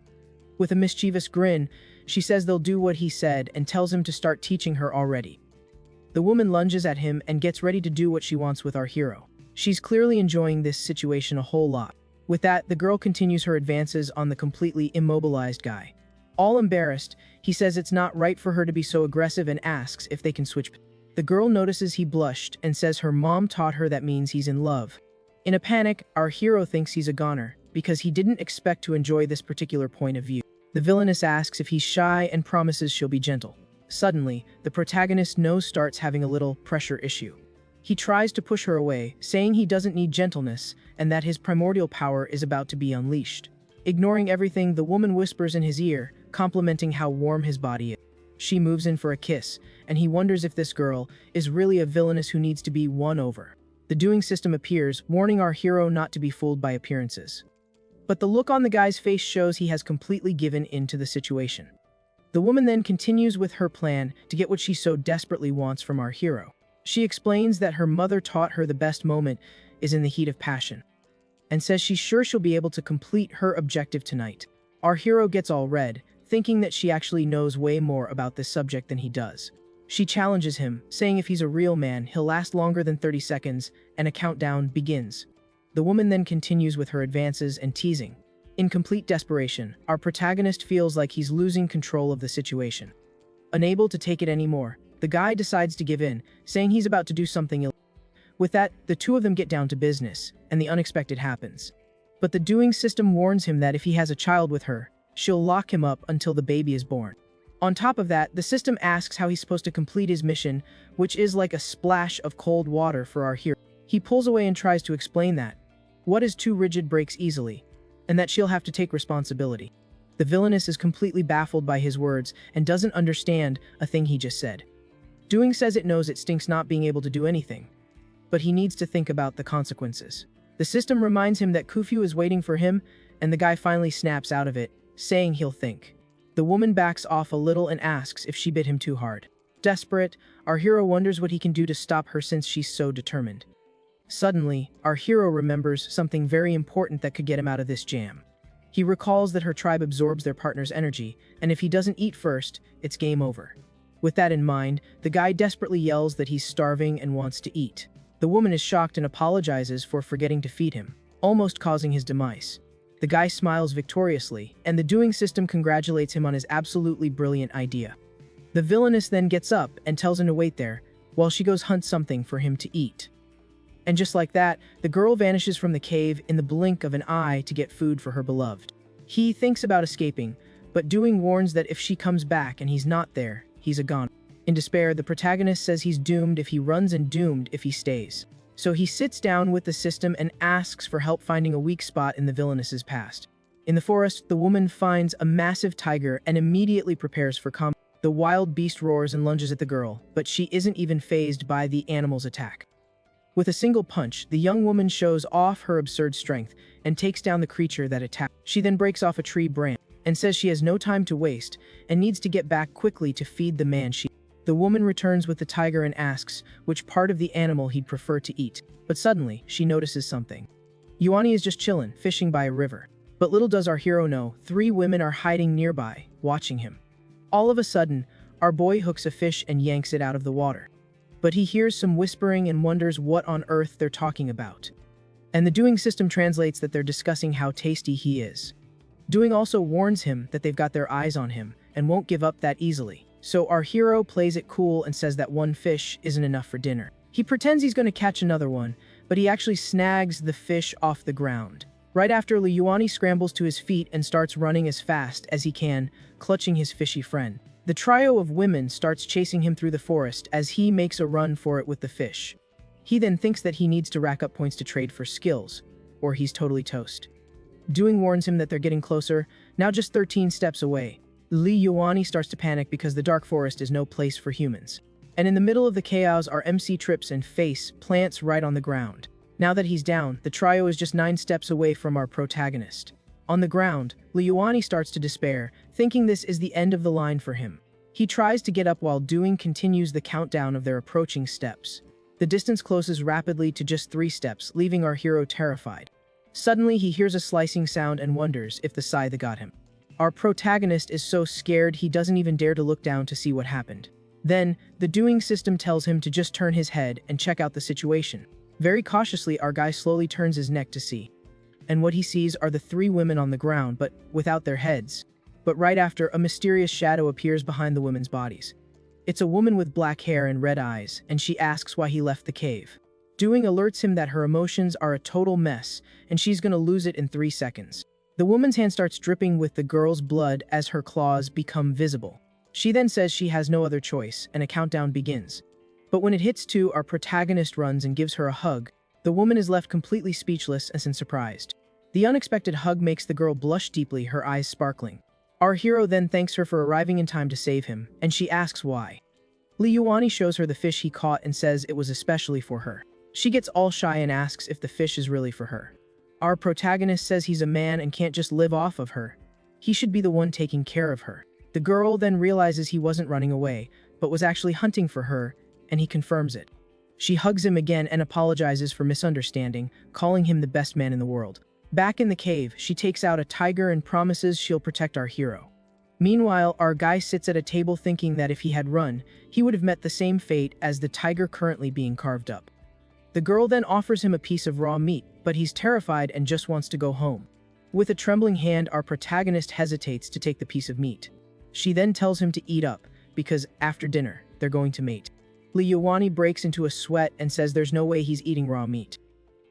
With a mischievous grin, she says they'll do what he said and tells him to start teaching her already. The woman lunges at him and gets ready to do what she wants with our hero. She's clearly enjoying this situation a whole lot. With that, the girl continues her advances on the completely immobilized guy. All embarrassed, he says it's not right for her to be so aggressive and asks if they can switch. The girl notices he blushed and says her mom taught her that means he's in love. In a panic, our hero thinks he's a goner, because he didn't expect to enjoy this particular point of view. The villainess asks if he's shy and promises she'll be gentle. Suddenly, the protagonist nose starts having a little pressure issue. He tries to push her away, saying he doesn't need gentleness and that his primordial power is about to be unleashed. Ignoring everything, the woman whispers in his ear, complimenting how warm his body is. She moves in for a kiss, and he wonders if this girl is really a villainess who needs to be won over. The doing system appears, warning our hero not to be fooled by appearances. But the look on the guy's face shows he has completely given in to the situation. The woman then continues with her plan to get what she so desperately wants from our hero. She explains that her mother taught her the best moment is in the heat of passion, and says she's sure she'll be able to complete her objective tonight. Our hero gets all red, thinking that she actually knows way more about this subject than he does. She challenges him, saying if he's a real man, he'll last longer than 30 seconds, and a countdown begins. The woman then continues with her advances and teasing. In complete desperation, our protagonist feels like he's losing control of the situation. Unable to take it anymore, the guy decides to give in, saying he's about to do something illegal. With that, the two of them get down to business, and the unexpected happens. But the doing system warns him that if he has a child with her, she'll lock him up until the baby is born. On top of that, the system asks how he's supposed to complete his mission, which is like a splash of cold water for our hero. He pulls away and tries to explain that what is too rigid breaks easily, and that she'll have to take responsibility. The villainess is completely baffled by his words and doesn't understand a thing he just said. Doing says it knows it stinks not being able to do anything, but he needs to think about the consequences. The system reminds him that Khufu is waiting for him, and the guy finally snaps out of it, saying he'll think. The woman backs off a little and asks if she bit him too hard. Desperate, our hero wonders what he can do to stop her since she's so determined. Suddenly, our hero remembers something very important that could get him out of this jam. He recalls that her tribe absorbs their partner's energy, and if he doesn't eat first, it's game over. With that in mind, the guy desperately yells that he's starving and wants to eat. The woman is shocked and apologizes for forgetting to feed him, almost causing his demise. The guy smiles victoriously, and the doing system congratulates him on his absolutely brilliant idea. The villainess then gets up and tells him to wait there, while she goes hunt something for him to eat. And just like that, the girl vanishes from the cave in the blink of an eye to get food for her beloved. He thinks about escaping, but Doing warns that if she comes back and he's not there, he's a goner. In despair, the protagonist says he's doomed if he runs and doomed if he stays. So he sits down with the system and asks for help finding a weak spot in the villainess's past. In the forest, the woman finds a massive tiger and immediately prepares for combat. The wild beast roars and lunges at the girl, but she isn't even fazed by the animal's attack. With a single punch, the young woman shows off her absurd strength and takes down the creature that attacked. She then breaks off a tree branch and says she has no time to waste and needs to get back quickly to feed the man she. The woman returns with the tiger and asks which part of the animal he'd prefer to eat. But suddenly, she notices something. Yuani is just chillin', fishing by a river. But little does our hero know, 3 women are hiding nearby, watching him. All of a sudden, our boy hooks a fish and yanks it out of the water. But he hears some whispering and wonders what on earth they're talking about. And the doing system translates that they're discussing how tasty he is. Doing also warns him that they've got their eyes on him and won't give up that easily. So our hero plays it cool and says that 1 fish isn't enough for dinner. He pretends he's going to catch another one, but he actually snags the fish off the ground. Right after, Yuani scrambles to his feet and starts running as fast as he can, clutching his fishy friend. The trio of women starts chasing him through the forest as he makes a run for it with the fish. He then thinks that he needs to rack up points to trade for skills, or he's totally toast. Doing warns him that they're getting closer, now just 13 steps away. Yuani starts to panic because the dark forest is no place for humans. And in the middle of the chaos, our MC trips and face plants right on the ground. Now that he's down, the trio is just 9 steps away from our protagonist. On the ground, Yuani starts to despair, thinking this is the end of the line for him. He tries to get up while Doing continues the countdown of their approaching steps. The distance closes rapidly to just 3 steps, leaving our hero terrified. Suddenly, he hears a slicing sound and wonders if the scythe got him. Our protagonist is so scared he doesn't even dare to look down to see what happened. Then, the doing system tells him to just turn his head and check out the situation. Very cautiously, our guy slowly turns his neck to see. And what he sees are the 3 women on the ground, but without their heads. But right after, a mysterious shadow appears behind the women's bodies. It's a woman with black hair and red eyes, and she asks why he left the cave. Doing alerts him that her emotions are a total mess, and she's gonna lose it in 3 seconds. The woman's hand starts dripping with the girl's blood as her claws become visible. She then says she has no other choice, and a countdown begins. But when it hits 2, our protagonist runs and gives her a hug. The woman is left completely speechless and surprised. The unexpected hug makes the girl blush deeply, her eyes sparkling. Our hero then thanks her for arriving in time to save him, and she asks why. Lee Yuani shows her the fish he caught and says it was especially for her. She gets all shy and asks if the fish is really for her. Our protagonist says he's a man and can't just live off of her. He should be the one taking care of her. The girl then realizes he wasn't running away, but was actually hunting for her, and he confirms it. She hugs him again and apologizes for misunderstanding, calling him the best man in the world. Back in the cave, she takes out a tiger and promises she'll protect our hero. Meanwhile, our guy sits at a table thinking that if he had run, he would have met the same fate as the tiger currently being carved up. The girl then offers him a piece of raw meat, but he's terrified and just wants to go home. With a trembling hand, our protagonist hesitates to take the piece of meat. She then tells him to eat up, because after dinner, they're going to mate. Lee Yuani breaks into a sweat and says there's no way he's eating raw meat.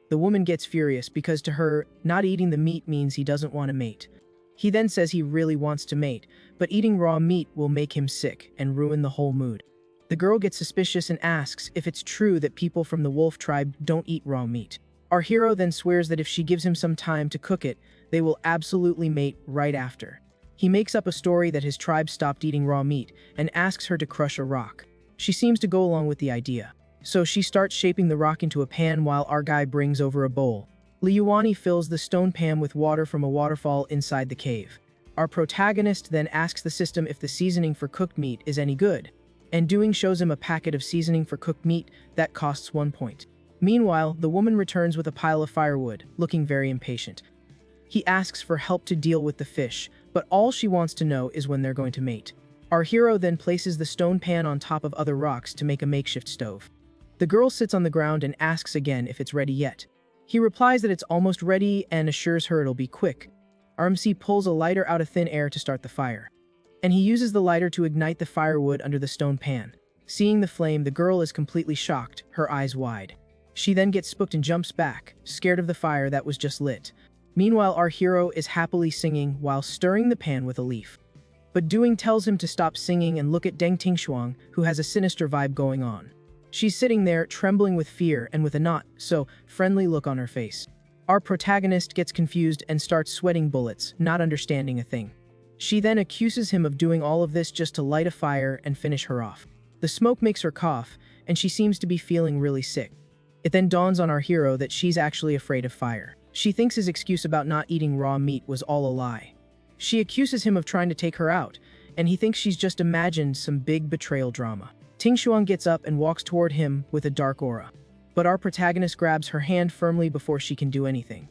The woman gets furious because to her, not eating the meat means he doesn't want to mate. He then says he really wants to mate, but eating raw meat will make him sick and ruin the whole mood. The girl gets suspicious and asks if it's true that people from the wolf tribe don't eat raw meat. Our hero then swears that if she gives him some time to cook it, they will absolutely mate right after. He makes up a story that his tribe stopped eating raw meat and asks her to crush a rock. She seems to go along with the idea. So she starts shaping the rock into a pan while our guy brings over a bowl. Lee Yuani fills the stone pan with water from a waterfall inside the cave. Our protagonist then asks the system if the seasoning for cooked meat is any good, and doing shows him a packet of seasoning for cooked meat that costs 1 point. Meanwhile, the woman returns with a pile of firewood, looking very impatient. He asks for help to deal with the fish, but all she wants to know is when they're going to mate. Our hero then places the stone pan on top of other rocks to make a makeshift stove. The girl sits on the ground and asks again if it's ready yet. He replies that it's almost ready and assures her it'll be quick. RMC pulls a lighter out of thin air to start the fire, and he uses the lighter to ignite the firewood under the stone pan. Seeing the flame, the girl is completely shocked, her eyes wide. She then gets spooked and jumps back, scared of the fire that was just lit. Meanwhile, our hero is happily singing while stirring the pan with a leaf. But Doing tells him to stop singing and look at Deng Tingshuang, who has a sinister vibe going on. She's sitting there, trembling with fear and with a not-so-friendly look on her face. Our protagonist gets confused and starts sweating bullets, not understanding a thing. She then accuses him of doing all of this just to light a fire and finish her off. The smoke makes her cough, and she seems to be feeling really sick. It then dawns on our hero that she's actually afraid of fire. She thinks his excuse about not eating raw meat was all a lie. She accuses him of trying to take her out, and he thinks she's just imagined some big betrayal drama. Tingshuang gets up and walks toward him with a dark aura. But our protagonist grabs her hand firmly before she can do anything.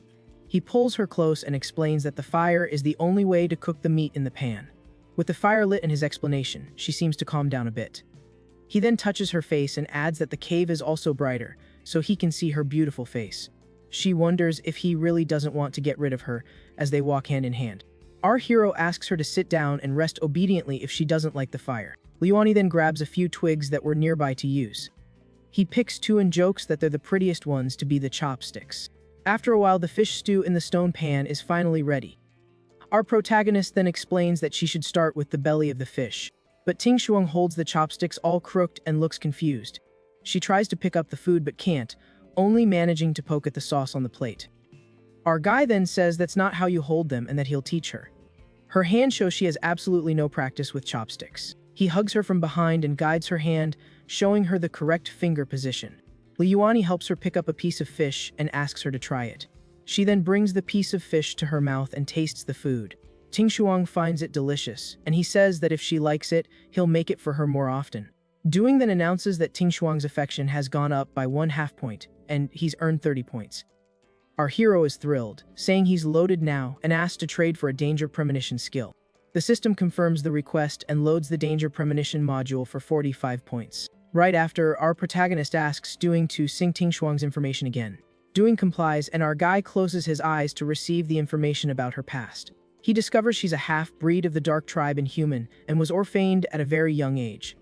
He pulls her close and explains that the fire is the only way to cook the meat in the pan. With the fire lit in his explanation, she seems to calm down a bit. He then touches her face and adds that the cave is also brighter, so he can see her beautiful face. She wonders if he really doesn't want to get rid of her as they walk hand in hand. Our hero asks her to sit down and rest obediently if she doesn't like the fire. Liuani then grabs a few twigs that were nearby to use. He picks 2 and jokes that they're the prettiest ones to be the chopsticks. After a while, the fish stew in the stone pan is finally ready. Our protagonist then explains that she should start with the belly of the fish, but Tingshuang holds the chopsticks all crooked and looks confused. She tries to pick up the food but can't, only managing to poke at the sauce on the plate. Our guy then says that's not how you hold them and that he'll teach her. Her hand shows she has absolutely no practice with chopsticks. He hugs her from behind and guides her hand, showing her the correct finger position. Liuani helps her pick up a piece of fish and asks her to try it. She then brings the piece of fish to her mouth and tastes the food. Tingshuang finds it delicious, and he says that if she likes it, he'll make it for her more often. Doing then announces that Tingshuang's affection has gone up by 1/2 point, and he's earned 30 points. Our hero is thrilled, saying he's loaded now and asks to trade for a danger premonition skill. The system confirms the request and loads the danger premonition module for 45 points. Right after, our protagonist asks Doing to sing Tingshuang's information again. Doing complies, and our guy closes his eyes to receive the information about her past. He discovers she's a half-breed of the dark tribe and human, and was orphaned at a very young age.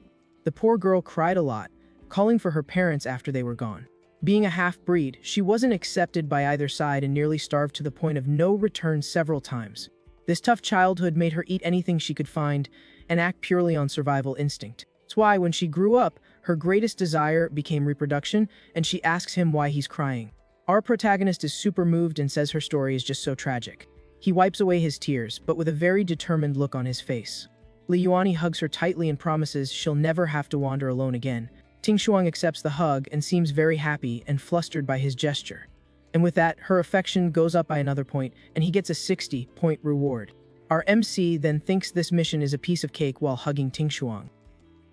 The poor girl cried a lot, calling for her parents after they were gone. Being a half-breed, she wasn't accepted by either side and nearly starved to the point of no return several times. This tough childhood made her eat anything she could find and act purely on survival instinct. That's why when she grew up, her greatest desire became reproduction, and she asks him why he's crying. Our protagonist is super moved and says her story is just so tragic. He wipes away his tears, but with a very determined look on his face. Li Yuani hugs her tightly and promises she'll never have to wander alone again. Ting Shuang accepts the hug and seems very happy and flustered by his gesture. And with that, her affection goes up by another point, and he gets a 60-point reward. Our MC then thinks this mission is a piece of cake while hugging Ting Shuang.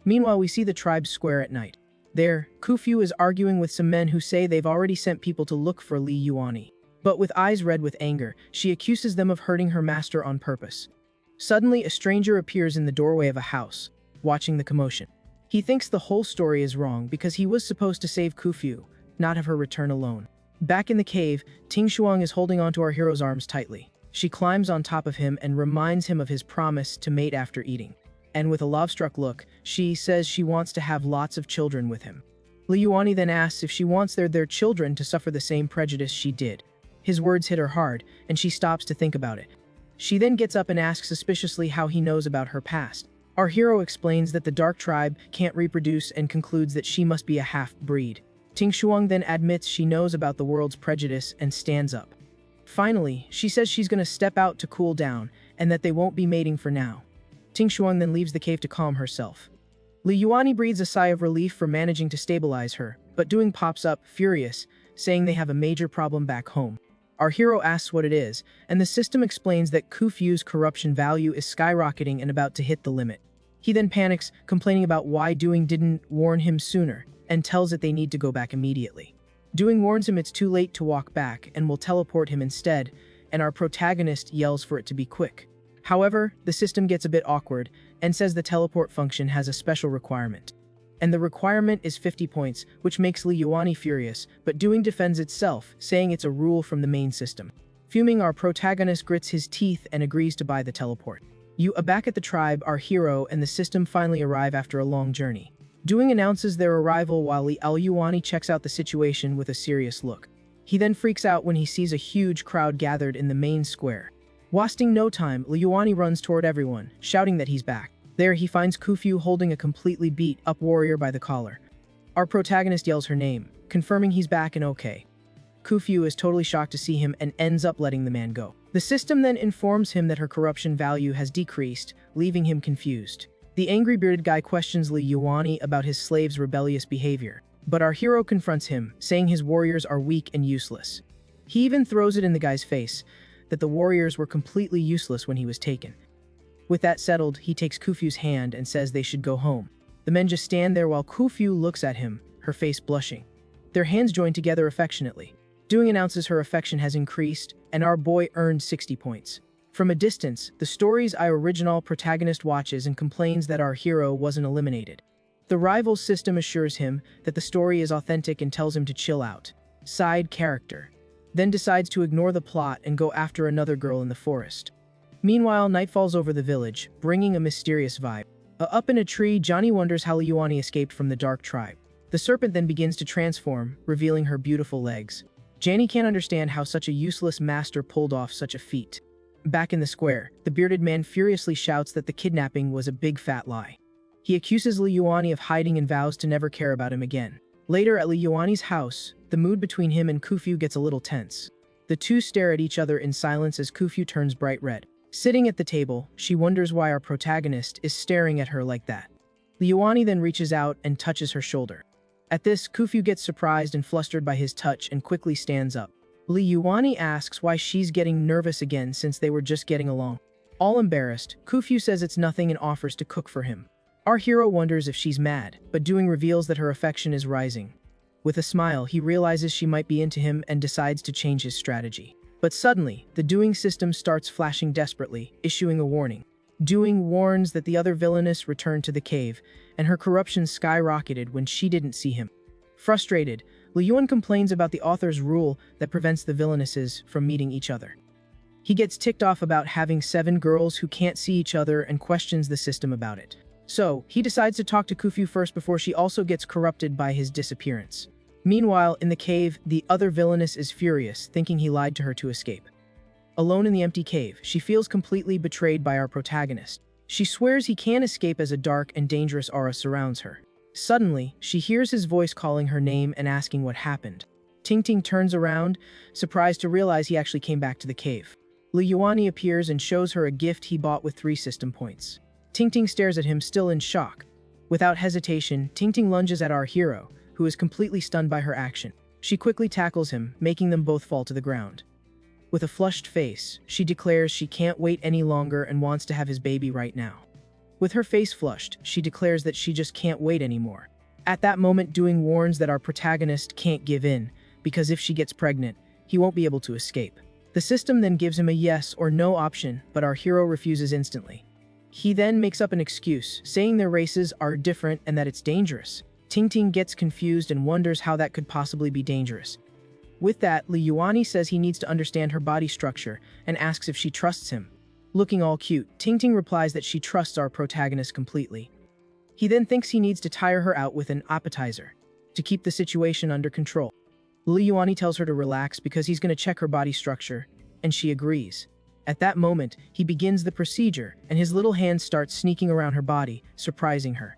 Meanwhile, we see the tribe square at night. There, Kufyu is arguing with some men who say they've already sent people to look for Li Yuani. But with eyes red with anger, she accuses them of hurting her master on purpose. Suddenly, a stranger appears in the doorway of a house, watching the commotion. He thinks the whole story is wrong because he was supposed to save Kufyu, not have her return alone. Back in the cave, Ting Shuang is holding onto our hero's arms tightly. She climbs on top of him and reminds him of his promise to mate after eating. And with a love-struck look, she says she wants to have lots of children with him. Li Yuani then asks if she wants their children to suffer the same prejudice she did. His words hit her hard, and she stops to think about it. She then gets up and asks suspiciously how he knows about her past. Our hero explains that the dark tribe can't reproduce and concludes that she must be a half-breed. Ting Shuang then admits she knows about the world's prejudice and stands up. Finally, she says she's going to step out to cool down and that they won't be mating for now. Ting Shuang then leaves the cave to calm herself. Li Yuani breathes a sigh of relief for managing to stabilize her, but Doing pops up, furious, saying they have a major problem back home. Our hero asks what it is, and the system explains that Kufyu's corruption value is skyrocketing and about to hit the limit. He then panics, complaining about why Doing didn't warn him sooner, and tells it they need to go back immediately. Doing warns him it's too late to walk back and will teleport him instead, and our protagonist yells for it to be quick. However, the system gets a bit awkward and says the teleport function has a special requirement. And the requirement is 50 points, which makes Li Yuani furious, but Doing defends itself, saying it's a rule from the main system. Fuming, our protagonist grits his teeth and agrees to buy the teleport. Back at the tribe, our hero and the system finally arrive after a long journey. Doing announces their arrival while Li Yuani checks out the situation with a serious look. He then freaks out when he sees a huge crowd gathered in the main square. Wasting no time, Li Yuani runs toward everyone, shouting that he's back. There, he finds Kufyu holding a completely beat-up warrior by the collar. Our protagonist yells her name, confirming he's back and okay. Kufyu is totally shocked to see him and ends up letting the man go. The system then informs him that her corruption value has decreased, leaving him confused. The angry bearded guy questions Li Yuani about his slave's rebellious behavior, but our hero confronts him, saying his warriors are weak and useless. He even throws it in the guy's face that the warriors were completely useless when he was taken. With that settled, he takes Kufyu's hand and says they should go home. The men just stand there while Kufyu looks at him, her face blushing. Their hands join together affectionately. Doing announces her affection has increased, and our boy earned 60 points. From a distance, the story's original protagonist watches and complains that our hero wasn't eliminated. The rival's system assures him that the story is authentic and tells him to chill out. Side character then decides to ignore the plot and go after another girl in the forest. Meanwhile, night falls over the village, bringing a mysterious vibe. Up in a tree, Johnny wonders how Li Yuani escaped from the dark tribe. The serpent then begins to transform, revealing her beautiful legs. Janny can't understand how such a useless master pulled off such a feat. Back in the square, the bearded man furiously shouts that the kidnapping was a big fat lie. He accuses Li Yuani of hiding and vows to never care about him again. Later at Li Yuani's house, the mood between him and Kufyu gets a little tense. The two stare at each other in silence as Kufyu turns bright red. Sitting at the table, she wonders why our protagonist is staring at her like that. Li Yuani then reaches out and touches her shoulder. At this, Kufyu gets surprised and flustered by his touch and quickly stands up. Li Yuani asks why she's getting nervous again since they were just getting along. All embarrassed, Kufyu says it's nothing and offers to cook for him. Our hero wonders if she's mad, but Doing reveals that her affection is rising. With a smile, he realizes she might be into him and decides to change his strategy. But suddenly, the Doing system starts flashing desperately, issuing a warning. Doing warns that the other villainess returned to the cave, and her corruption skyrocketed when she didn't see him. Frustrated, Li Yuan complains about the author's rule that prevents the villainesses from meeting each other. He gets ticked off about having 7 girls who can't see each other and questions the system about it. So, he decides to talk to Kufyu first before she also gets corrupted by his disappearance. Meanwhile, in the cave, the other villainess is furious, thinking he lied to her to escape. Alone in the empty cave, she feels completely betrayed by our protagonist. She swears he can't escape as a dark and dangerous aura surrounds her. Suddenly, she hears his voice calling her name and asking what happened. Ting Ting turns around, surprised to realize he actually came back to the cave. Li Yuani appears and shows her a gift he bought with 3 system points. Ting Ting stares at him, still in shock. Without hesitation, Ting Ting lunges at our hero, who is completely stunned by her action. She quickly tackles him, making them both fall to the ground. With a flushed face, she declares she can't wait any longer and wants to have his baby right now. With her face flushed, she declares that she just can't wait anymore. At that moment, Doing warns that our protagonist can't give in, because if she gets pregnant, he won't be able to escape. The system then gives him a yes or no option, but our hero refuses instantly. He then makes up an excuse, saying their races are different and that it's dangerous. Ting Ting gets confused and wonders how that could possibly be dangerous. With that, Li Yuani says he needs to understand her body structure and asks if she trusts him. Looking all cute, Ting Ting replies that she trusts our protagonist completely. He then thinks he needs to tire her out with an appetizer to keep the situation under control. Li Yuani tells her to relax because he's going to check her body structure, and she agrees. At that moment, he begins the procedure, and his little hand starts sneaking around her body, surprising her.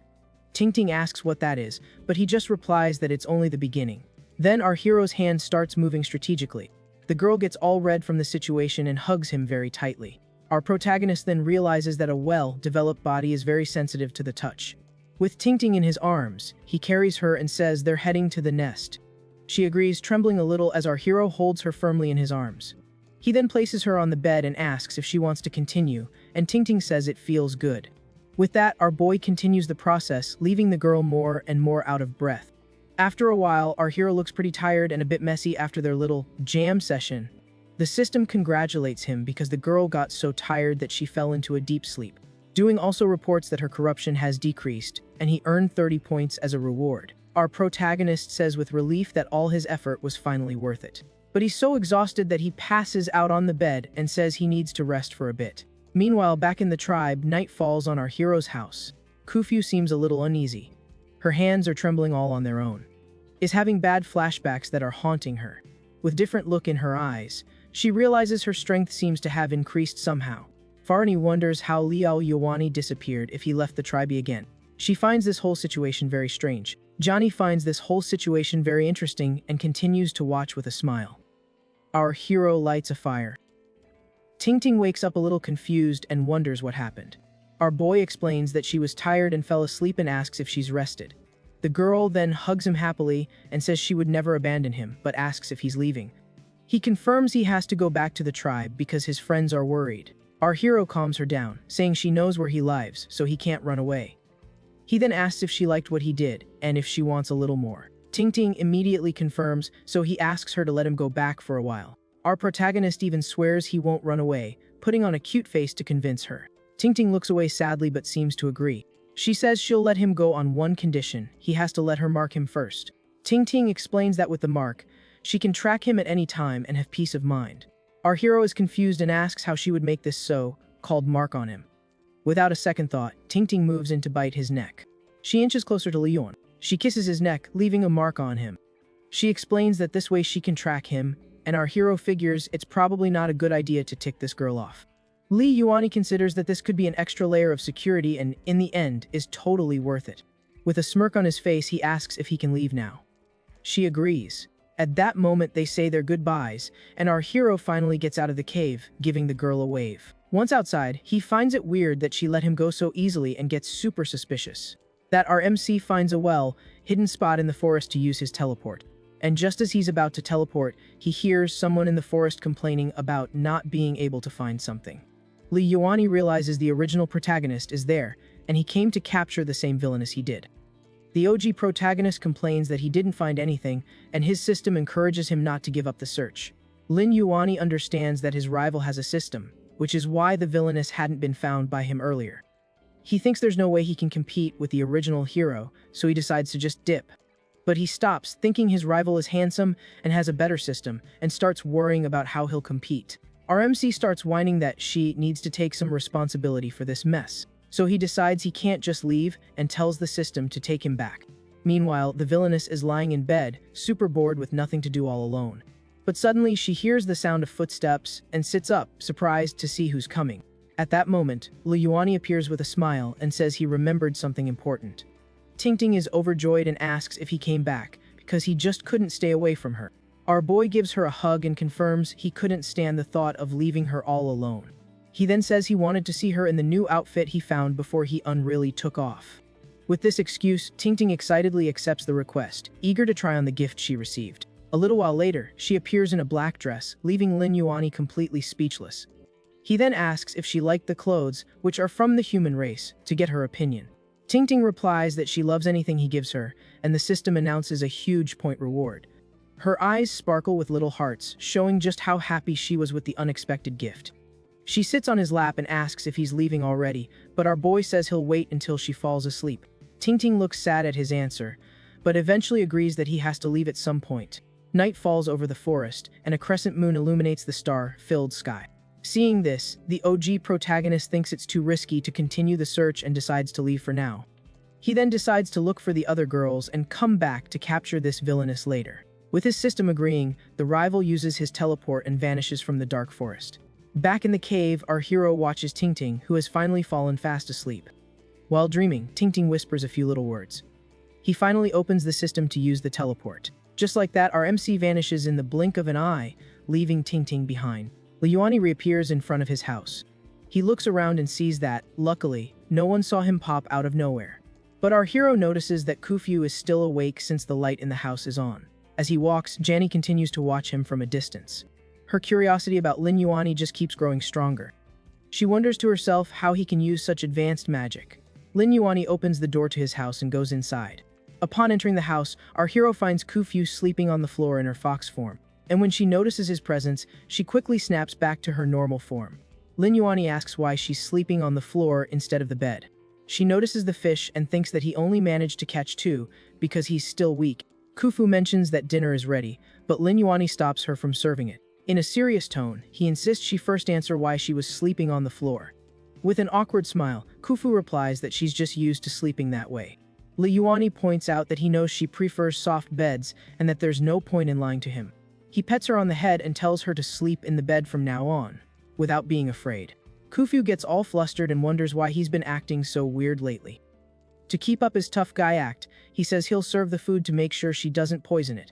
Ting Ting asks what that is, but he just replies that it's only the beginning. Then our hero's hand starts moving strategically. The girl gets all red from the situation and hugs him very tightly. Our protagonist then realizes that a well-developed body is very sensitive to the touch. With Ting Ting in his arms, he carries her and says they're heading to the nest. She agrees, trembling a little as our hero holds her firmly in his arms. He then places her on the bed and asks if she wants to continue, and Ting Ting says it feels good. With that, our boy continues the process, leaving the girl more and more out of breath. After a while, our hero looks pretty tired and a bit messy after their little jam session. The system congratulates him because the girl got so tired that she fell into a deep sleep. Doing also reports that her corruption has decreased, and he earned 30 points as a reward. Our protagonist says with relief that all his effort was finally worth it. But he's so exhausted that he passes out on the bed and says he needs to rest for a bit. Meanwhile, back in the tribe, night falls on our hero's house. Kufyu seems a little uneasy. Her hands are trembling all on their own. Is having bad flashbacks that are haunting her. With different look in her eyes, she realizes her strength seems to have increased somehow. Farni wonders how Liao Yuani disappeared if he left the tribe again. She finds this whole situation very strange. Johnny finds this whole situation very interesting and continues to watch with a smile. Our hero lights a fire. Ting Ting wakes up a little confused and wonders what happened. Our boy explains that she was tired and fell asleep and asks if she's rested. The girl then hugs him happily and says she would never abandon him, but asks if he's leaving. He confirms he has to go back to the tribe because his friends are worried. Our hero calms her down, saying she knows where he lives, so he can't run away. He then asks if she liked what he did, and if she wants a little more. Ting Ting immediately confirms, so he asks her to let him go back for a while. Our protagonist even swears he won't run away, putting on a cute face to convince her. Ting Ting looks away sadly but seems to agree. She says she'll let him go on one condition: he has to let her mark him first. Ting Ting explains that with the mark, she can track him at any time and have peace of mind. Our hero is confused and asks how she would make this so-called mark on him. Without a second thought, Ting Ting moves in to bite his neck. She inches closer to Leon. She kisses his neck, leaving a mark on him. She explains that this way she can track him, and our hero figures it's probably not a good idea to tick this girl off. Li Yuani considers that this could be an extra layer of security and, in the end, is totally worth it. With a smirk on his face, he asks if he can leave now. She agrees. At that moment, they say their goodbyes, and our hero finally gets out of the cave, giving the girl a wave. Once outside, he finds it weird that she let him go so easily and gets super suspicious. That our MC finds a well-hidden spot in the forest to use his teleport. And just as he's about to teleport, he hears someone in the forest complaining about not being able to find something. Li Yuani realizes the original protagonist is there, and he came to capture the same villain as he did. The OG protagonist complains that he didn't find anything, and his system encourages him not to give up the search. Lin Yuani understands that his rival has a system, which is why the villainess hadn't been found by him earlier. He thinks there's no way he can compete with the original hero, so he decides to just dip. But he stops, thinking his rival is handsome and has a better system, and starts worrying about how he'll compete. Our MC starts whining that she needs to take some responsibility for this mess. So he decides he can't just leave and tells the system to take him back. Meanwhile, the villainess is lying in bed, super bored with nothing to do all alone. But suddenly she hears the sound of footsteps and sits up, surprised to see who's coming. At that moment, Liyuani appears with a smile and says he remembered something important. Ting is overjoyed and asks if he came back, because he just couldn't stay away from her. Our boy gives her a hug and confirms he couldn't stand the thought of leaving her all alone. He then says he wanted to see her in the new outfit he found before he unreally took off. With this excuse, Ting excitedly accepts the request, eager to try on the gift she received. A little while later, she appears in a black dress, leaving Liyuani completely speechless. He then asks if she liked the clothes, which are from the human race, to get her opinion. Ting replies that she loves anything he gives her, and the system announces a huge point reward. Her eyes sparkle with little hearts, showing just how happy she was with the unexpected gift. She sits on his lap and asks if he's leaving already, but our boy says he'll wait until she falls asleep. Ting looks sad at his answer, but eventually agrees that he has to leave at some point. Night falls over the forest, and a crescent moon illuminates the star-filled sky. Seeing this, the OG protagonist thinks it's too risky to continue the search and decides to leave for now. He then decides to look for the other girls and come back to capture this villainess later. With his system agreeing, the rival uses his teleport and vanishes from the dark forest. Back in the cave, our hero watches Ting, who has finally fallen fast asleep. While dreaming, Ting whispers a few little words. He finally opens the system to use the teleport. Just like that, our MC vanishes in the blink of an eye, leaving Ting behind. Liyuani reappears in front of his house. He looks around and sees that, luckily, no one saw him pop out of nowhere. But our hero notices that Kufyu is still awake since the light in the house is on. As he walks, Janny continues to watch him from a distance. Her curiosity about Liyuani just keeps growing stronger. She wonders to herself how he can use such advanced magic. Liyuani opens the door to his house and goes inside. Upon entering the house, our hero finds Kufyu sleeping on the floor in her fox form. And when she notices his presence, she quickly snaps back to her normal form. Liyuani asks why she's sleeping on the floor instead of the bed. She notices the fish and thinks that he only managed to catch 2 because he's still weak. Kufyu mentions that dinner is ready, but Liyuani stops her from serving it. In a serious tone, he insists she first answer why she was sleeping on the floor. With an awkward smile, Kufyu replies that she's just used to sleeping that way. Liyuani points out that he knows she prefers soft beds and that there's no point in lying to him. He pets her on the head and tells her to sleep in the bed from now on, without being afraid. Kufyu gets all flustered and wonders why he's been acting so weird lately. To keep up his tough guy act, he says he'll serve the food to make sure she doesn't poison it.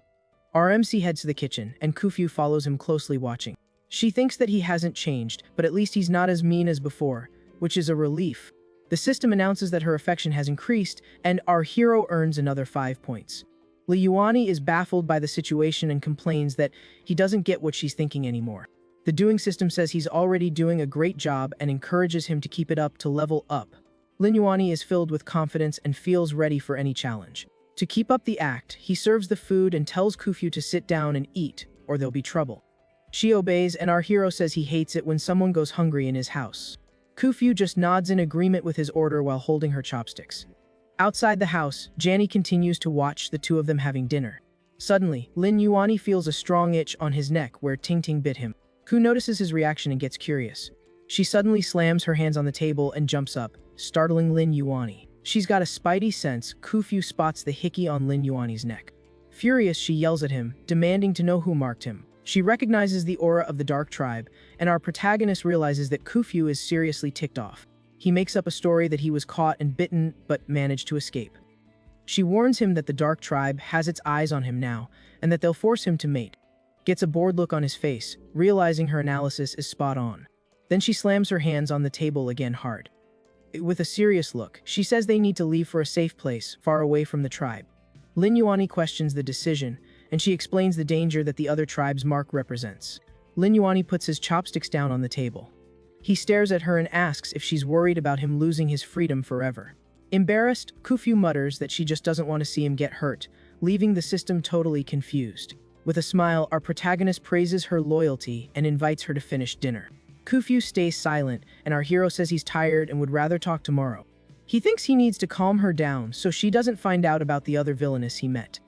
Our MC heads to the kitchen, and Kufyu follows him closely watching. She thinks that he hasn't changed, but at least he's not as mean as before, which is a relief. The system announces that her affection has increased, and our hero earns another 5 points. Liyuani is baffled by the situation and complains that he doesn't get what she's thinking anymore. The doing system says he's already doing a great job and encourages him to keep it up to level up. Liyuani is filled with confidence and feels ready for any challenge. To keep up the act, he serves the food and tells Kufyu to sit down and eat, or there'll be trouble. She obeys, and our hero says he hates it when someone goes hungry in his house. Kufyu just nods in agreement with his order while holding her chopsticks. Outside the house, Janny continues to watch the two of them having dinner. Suddenly, Liyuani feels a strong itch on his neck where Ting bit him. Ku notices his reaction and gets curious. She suddenly slams her hands on the table and jumps up, startling Liyuani. She's got a spidey sense. Kufyu spots the hickey on Liyuani's neck. Furious, she yells at him, demanding to know who marked him. She recognizes the aura of the Dark Tribe, and our protagonist realizes that Kufyu is seriously ticked off. He makes up a story that he was caught and bitten, but managed to escape. She warns him that the Dark Tribe has its eyes on him now, and that they'll force him to mate. Gets a bored look on his face, realizing her analysis is spot on. Then she slams her hands on the table again hard. With a serious look, she says they need to leave for a safe place, far away from the tribe. Liyuani questions the decision, and she explains the danger that the other tribe's mark represents. Liyuani puts his chopsticks down on the table. He stares at her and asks if she's worried about him losing his freedom forever. Embarrassed, Kufyu mutters that she just doesn't want to see him get hurt, leaving the system totally confused. With a smile, our protagonist praises her loyalty and invites her to finish dinner. Kufyu stays silent, and our hero says he's tired and would rather talk tomorrow. He thinks he needs to calm her down so she doesn't find out about the other villainess he met.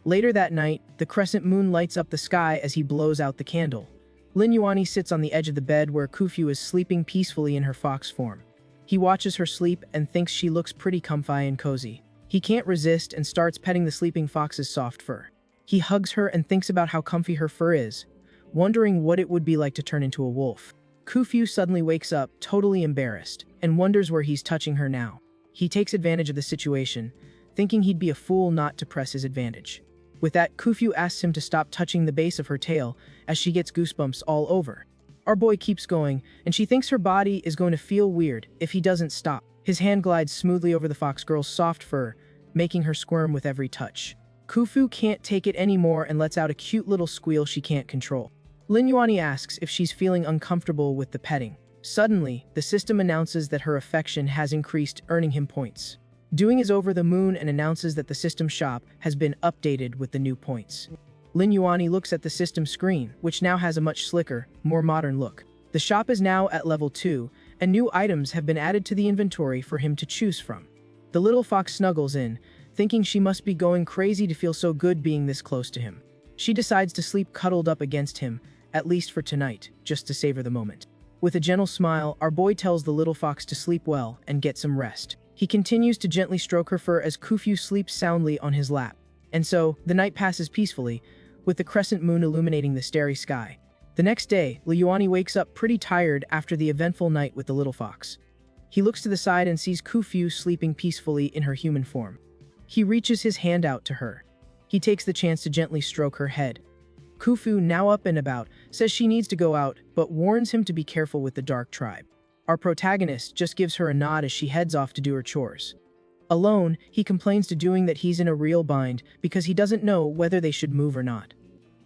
Later that night, the crescent moon lights up the sky as he blows out the candle. Liyuani sits on the edge of the bed where Kufyu is sleeping peacefully in her fox form. He watches her sleep and thinks she looks pretty comfy and cozy. He can't resist and starts petting the sleeping fox's soft fur. He hugs her and thinks about how comfy her fur is, wondering what it would be like to turn into a wolf. Kufyu suddenly wakes up, totally embarrassed, and wonders where he's touching her now. He takes advantage of the situation, thinking he'd be a fool not to press his advantage. With that, Kufyu asks him to stop touching the base of her tail as she gets goosebumps all over. Our boy keeps going, and she thinks her body is going to feel weird if he doesn't stop. His hand glides smoothly over the fox girl's soft fur, making her squirm with every touch. Kufyu can't take it anymore and lets out a cute little squeal she can't control. Lin Yuani asks if she's feeling uncomfortable with the petting. Suddenly, the system announces that her affection has increased, earning him points. Doing is over the moon and announces that the system shop has been updated with the new points. Lin Yuani looks at the system screen, which now has a much slicker, more modern look. The shop is now at level 2, and new items have been added to the inventory for him to choose from. The little fox snuggles in, thinking she must be going crazy to feel so good being this close to him. She decides to sleep cuddled up against him, at least for tonight, just to savor the moment. With a gentle smile, our boy tells the little fox to sleep well and get some rest. He continues to gently stroke her fur as Kufyu sleeps soundly on his lap. And so, the night passes peacefully, with the crescent moon illuminating the starry sky. The next day, Lin Yuani wakes up pretty tired after the eventful night with the little fox. He looks to the side and sees Kufyu sleeping peacefully in her human form. He reaches his hand out to her. He takes the chance to gently stroke her head. Kufyu, now up and about, says she needs to go out, but warns him to be careful with the dark tribe. Our protagonist just gives her a nod as she heads off to do her chores. Alone, he complains to doing that he's in a real bind because he doesn't know whether they should move or not.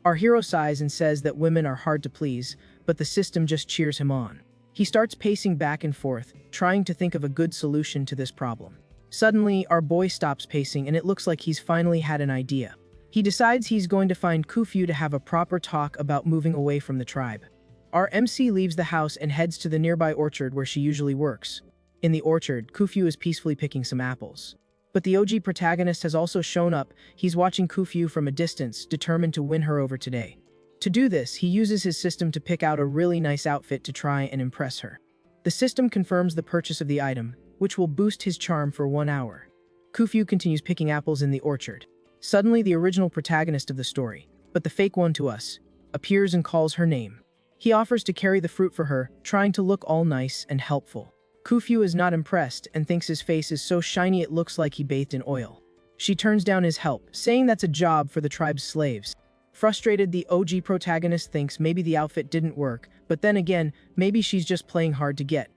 Our hero sighs and says that women are hard to please, but the system just cheers him on. He starts pacing back and forth, trying to think of a good solution to this problem. Suddenly, our boy stops pacing and it looks like he's finally had an idea. He decides he's going to find Kufyu to have a proper talk about moving away from the tribe. Our MC leaves the house and heads to the nearby orchard where she usually works. In the orchard, Kufyu is peacefully picking some apples. But the OG protagonist has also shown up. He's watching Kufyu from a distance, determined to win her over today. To do this, he uses his system to pick out a really nice outfit to try and impress her. The system confirms the purchase of the item, which will boost his charm for 1 hour. Kufyu continues picking apples in the orchard. Suddenly, the original protagonist of the story, but the fake one to us, appears and calls her name. He offers to carry the fruit for her, trying to look all nice and helpful. Kufyu is not impressed and thinks his face is so shiny it looks like he bathed in oil. She turns down his help, saying that's a job for the tribe's slaves. Frustrated, the OG protagonist thinks maybe the outfit didn't work, but then again, maybe she's just playing hard to get.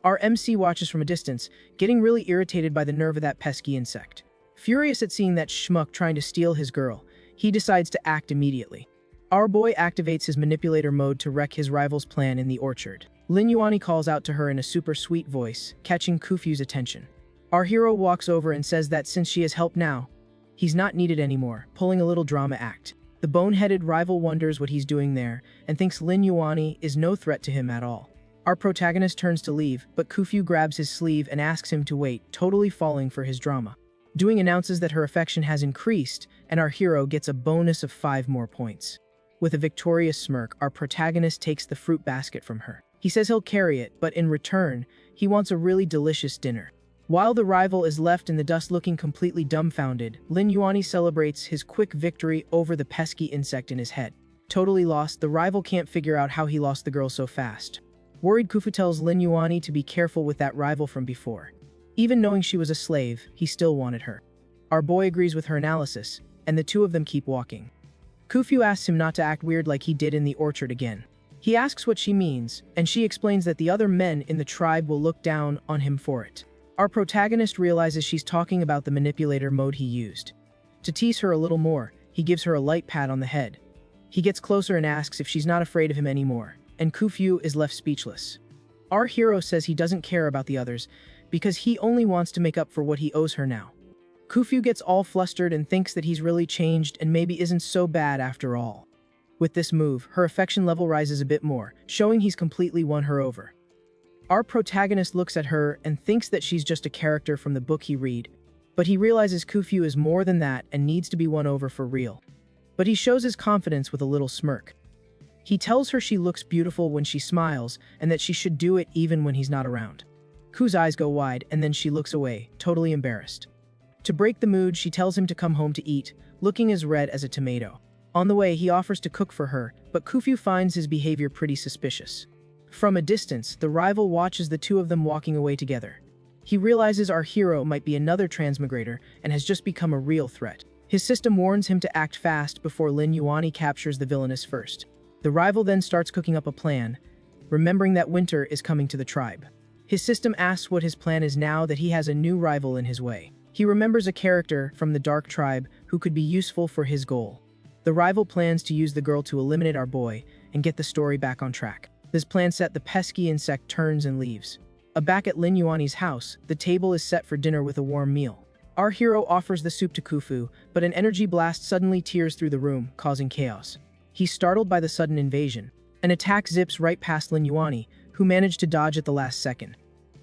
Our MC watches from a distance, getting really irritated by the nerve of that pesky insect. Furious at seeing that schmuck trying to steal his girl, he decides to act immediately. Our boy activates his manipulator mode to wreck his rival's plan in the orchard. Lin Yuani calls out to her in a super sweet voice, catching Kufyu's attention. Our hero walks over and says that since she has helped now, he's not needed anymore, pulling a little drama act. The boneheaded rival wonders what he's doing there and thinks Lin Yuani is no threat to him at all. Our protagonist turns to leave, but Kufyu grabs his sleeve and asks him to wait, totally falling for his drama. Doing announces that her affection has increased, and our hero gets a bonus of 5 more points. With a victorious smirk, our protagonist takes the fruit basket from her. He says he'll carry it, but in return, he wants a really delicious dinner. While the rival is left in the dust looking completely dumbfounded, Lin Yuani celebrates his quick victory over the pesky insect in his head. Totally lost, the rival can't figure out how he lost the girl so fast. Worried, Kufyu tells Lin Yuani to be careful with that rival from before. Even knowing she was a slave, he still wanted her. Our boy agrees with her analysis, and the two of them keep walking. Kufyu asks him not to act weird like he did in the orchard again. He asks what she means, and she explains that the other men in the tribe will look down on him for it. Our protagonist realizes she's talking about the manipulator mode he used. To tease her a little more, he gives her a light pat on the head. He gets closer and asks if she's not afraid of him anymore, and Kufyu is left speechless. Our hero says he doesn't care about the others, because he only wants to make up for what he owes her now. Kufyu gets all flustered and thinks that he's really changed and maybe isn't so bad after all. With this move, her affection level rises a bit more, showing he's completely won her over. Our protagonist looks at her and thinks that she's just a character from the book he read, but he realizes Kufyu is more than that and needs to be won over for real. But he shows his confidence with a little smirk. He tells her she looks beautiful when she smiles and that she should do it even when he's not around. Ku's eyes go wide and then she looks away, totally embarrassed. To break the mood, she tells him to come home to eat, looking as red as a tomato. On the way, he offers to cook for her, but Kufyu finds his behavior pretty suspicious. From a distance, the rival watches the two of them walking away together. He realizes our hero might be another transmigrator and has just become a real threat. His system warns him to act fast before Lin Yuani captures the villainess first. The rival then starts cooking up a plan, remembering that winter is coming to the tribe. His system asks what his plan is now that he has a new rival in his way. He remembers a character from the Dark Tribe who could be useful for his goal. The rival plans to use the girl to eliminate our boy and get the story back on track. This plan set, the pesky insect turns and leaves. Back at Lin Yuani's house, the table is set for dinner with a warm meal. Our hero offers the soup to Kufyu, but an energy blast suddenly tears through the room, causing chaos. He's startled by the sudden invasion. An attack zips right past Lin Yuani, who managed to dodge at the last second.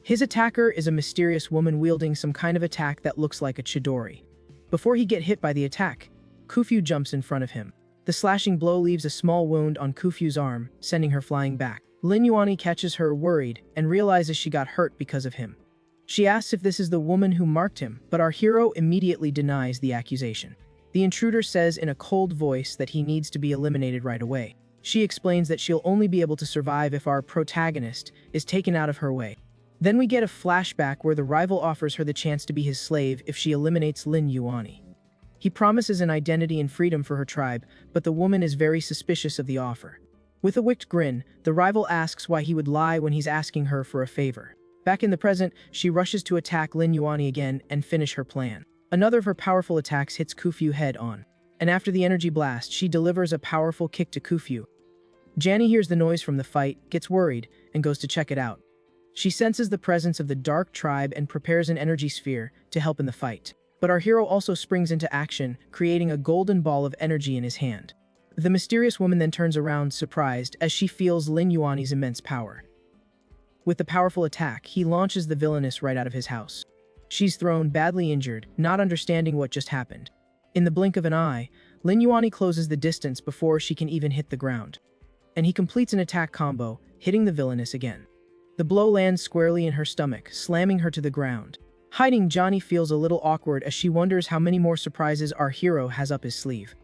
His attacker is a mysterious woman wielding some kind of attack that looks like a chidori. Before he gets hit by the attack, Kufyu jumps in front of him. The slashing blow leaves a small wound on Kufyu's arm, sending her flying back. Lin Yuani catches her worried and realizes she got hurt because of him. She asks if this is the woman who marked him, but our hero immediately denies the accusation. The intruder says in a cold voice that he needs to be eliminated right away. She explains that she'll only be able to survive if our protagonist is taken out of her way. Then we get a flashback where the rival offers her the chance to be his slave if she eliminates Lin Yuani. He promises an identity and freedom for her tribe, but the woman is very suspicious of the offer. With a wicked grin, the rival asks why he would lie when he's asking her for a favor. Back in the present, she rushes to attack Lin Yuani again and finish her plan. Another of her powerful attacks hits Kufyu head on, and after the energy blast, she delivers a powerful kick to Kufyu. Janny hears the noise from the fight, gets worried, and goes to check it out. She senses the presence of the Dark Tribe and prepares an energy sphere to help in the fight. But our hero also springs into action, creating a golden ball of energy in his hand. The mysterious woman then turns around, surprised, as she feels Lin Yuani's immense power. With the powerful attack, he launches the villainess right out of his house. She's thrown badly injured, not understanding what just happened. In the blink of an eye, Lin Yuani closes the distance before she can even hit the ground. And he completes an attack combo, hitting the villainess again. The blow lands squarely in her stomach, slamming her to the ground. Hiding, Johnny feels a little awkward as she wonders how many more surprises our hero has up his sleeve.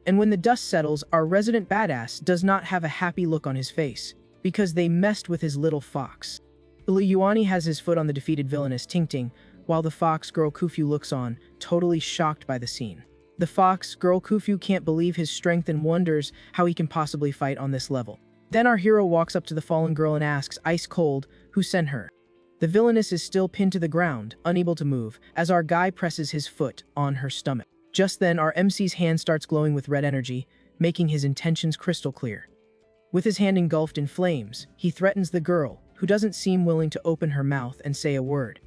And when the dust settles, our resident badass does not have a happy look on his face, because they messed with his little fox. Yuani has his foot on the defeated villainess Tingting, while the fox girl Kufyu looks on, totally shocked by the scene. The fox girl Kufyu can't believe his strength and wonders how he can possibly fight on this level. Then our hero walks up to the fallen girl and asks, ice cold, who sent her. The villainess is still pinned to the ground, unable to move, as our guy presses his foot on her stomach. Just then, our MC's hand starts glowing with red energy, making his intentions crystal clear. With his hand engulfed in flames, he threatens the girl, who doesn't seem willing to open her mouth and say a word.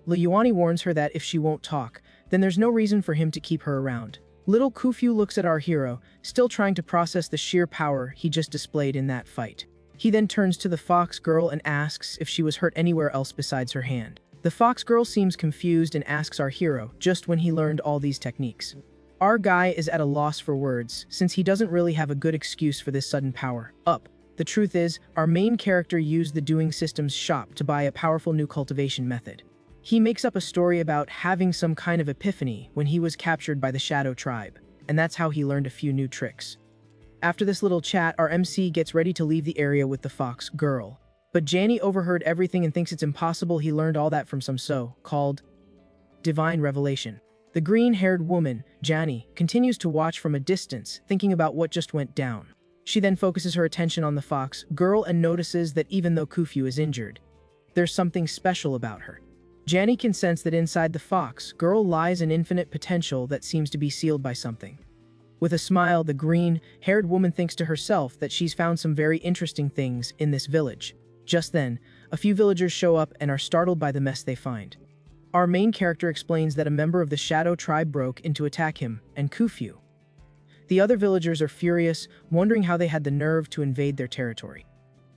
Yuani warns her that if she won't talk, then there's no reason for him to keep her around. Little Kufyu looks at our hero, still trying to process the sheer power he just displayed in that fight. He then turns to the fox girl and asks if she was hurt anywhere else besides her hand. The fox girl seems confused and asks our hero just when he learned all these techniques. Our guy is at a loss for words, since he doesn't really have a good excuse for this sudden power up. The truth is, our main character used the Doing Systems shop to buy a powerful new cultivation method. He makes up a story about having some kind of epiphany when he was captured by the Shadow Tribe, and that's how he learned a few new tricks. After this little chat, our MC gets ready to leave the area with the fox girl. But Janny overheard everything and thinks it's impossible he learned all that from some so-called divine revelation. The green-haired woman, Janny, continues to watch from a distance, thinking about what just went down. She then focuses her attention on the fox girl and notices that even though Kufyu is injured, there's something special about her. Janny can sense that inside the fox girl lies an infinite potential that seems to be sealed by something. With a smile, the green-haired woman thinks to herself that she's found some very interesting things in this village. Just then, a few villagers show up and are startled by the mess they find. Our main character explains that a member of the Shadow Tribe broke in to attack him and Kufyu. The other villagers are furious, wondering how they had the nerve to invade their territory.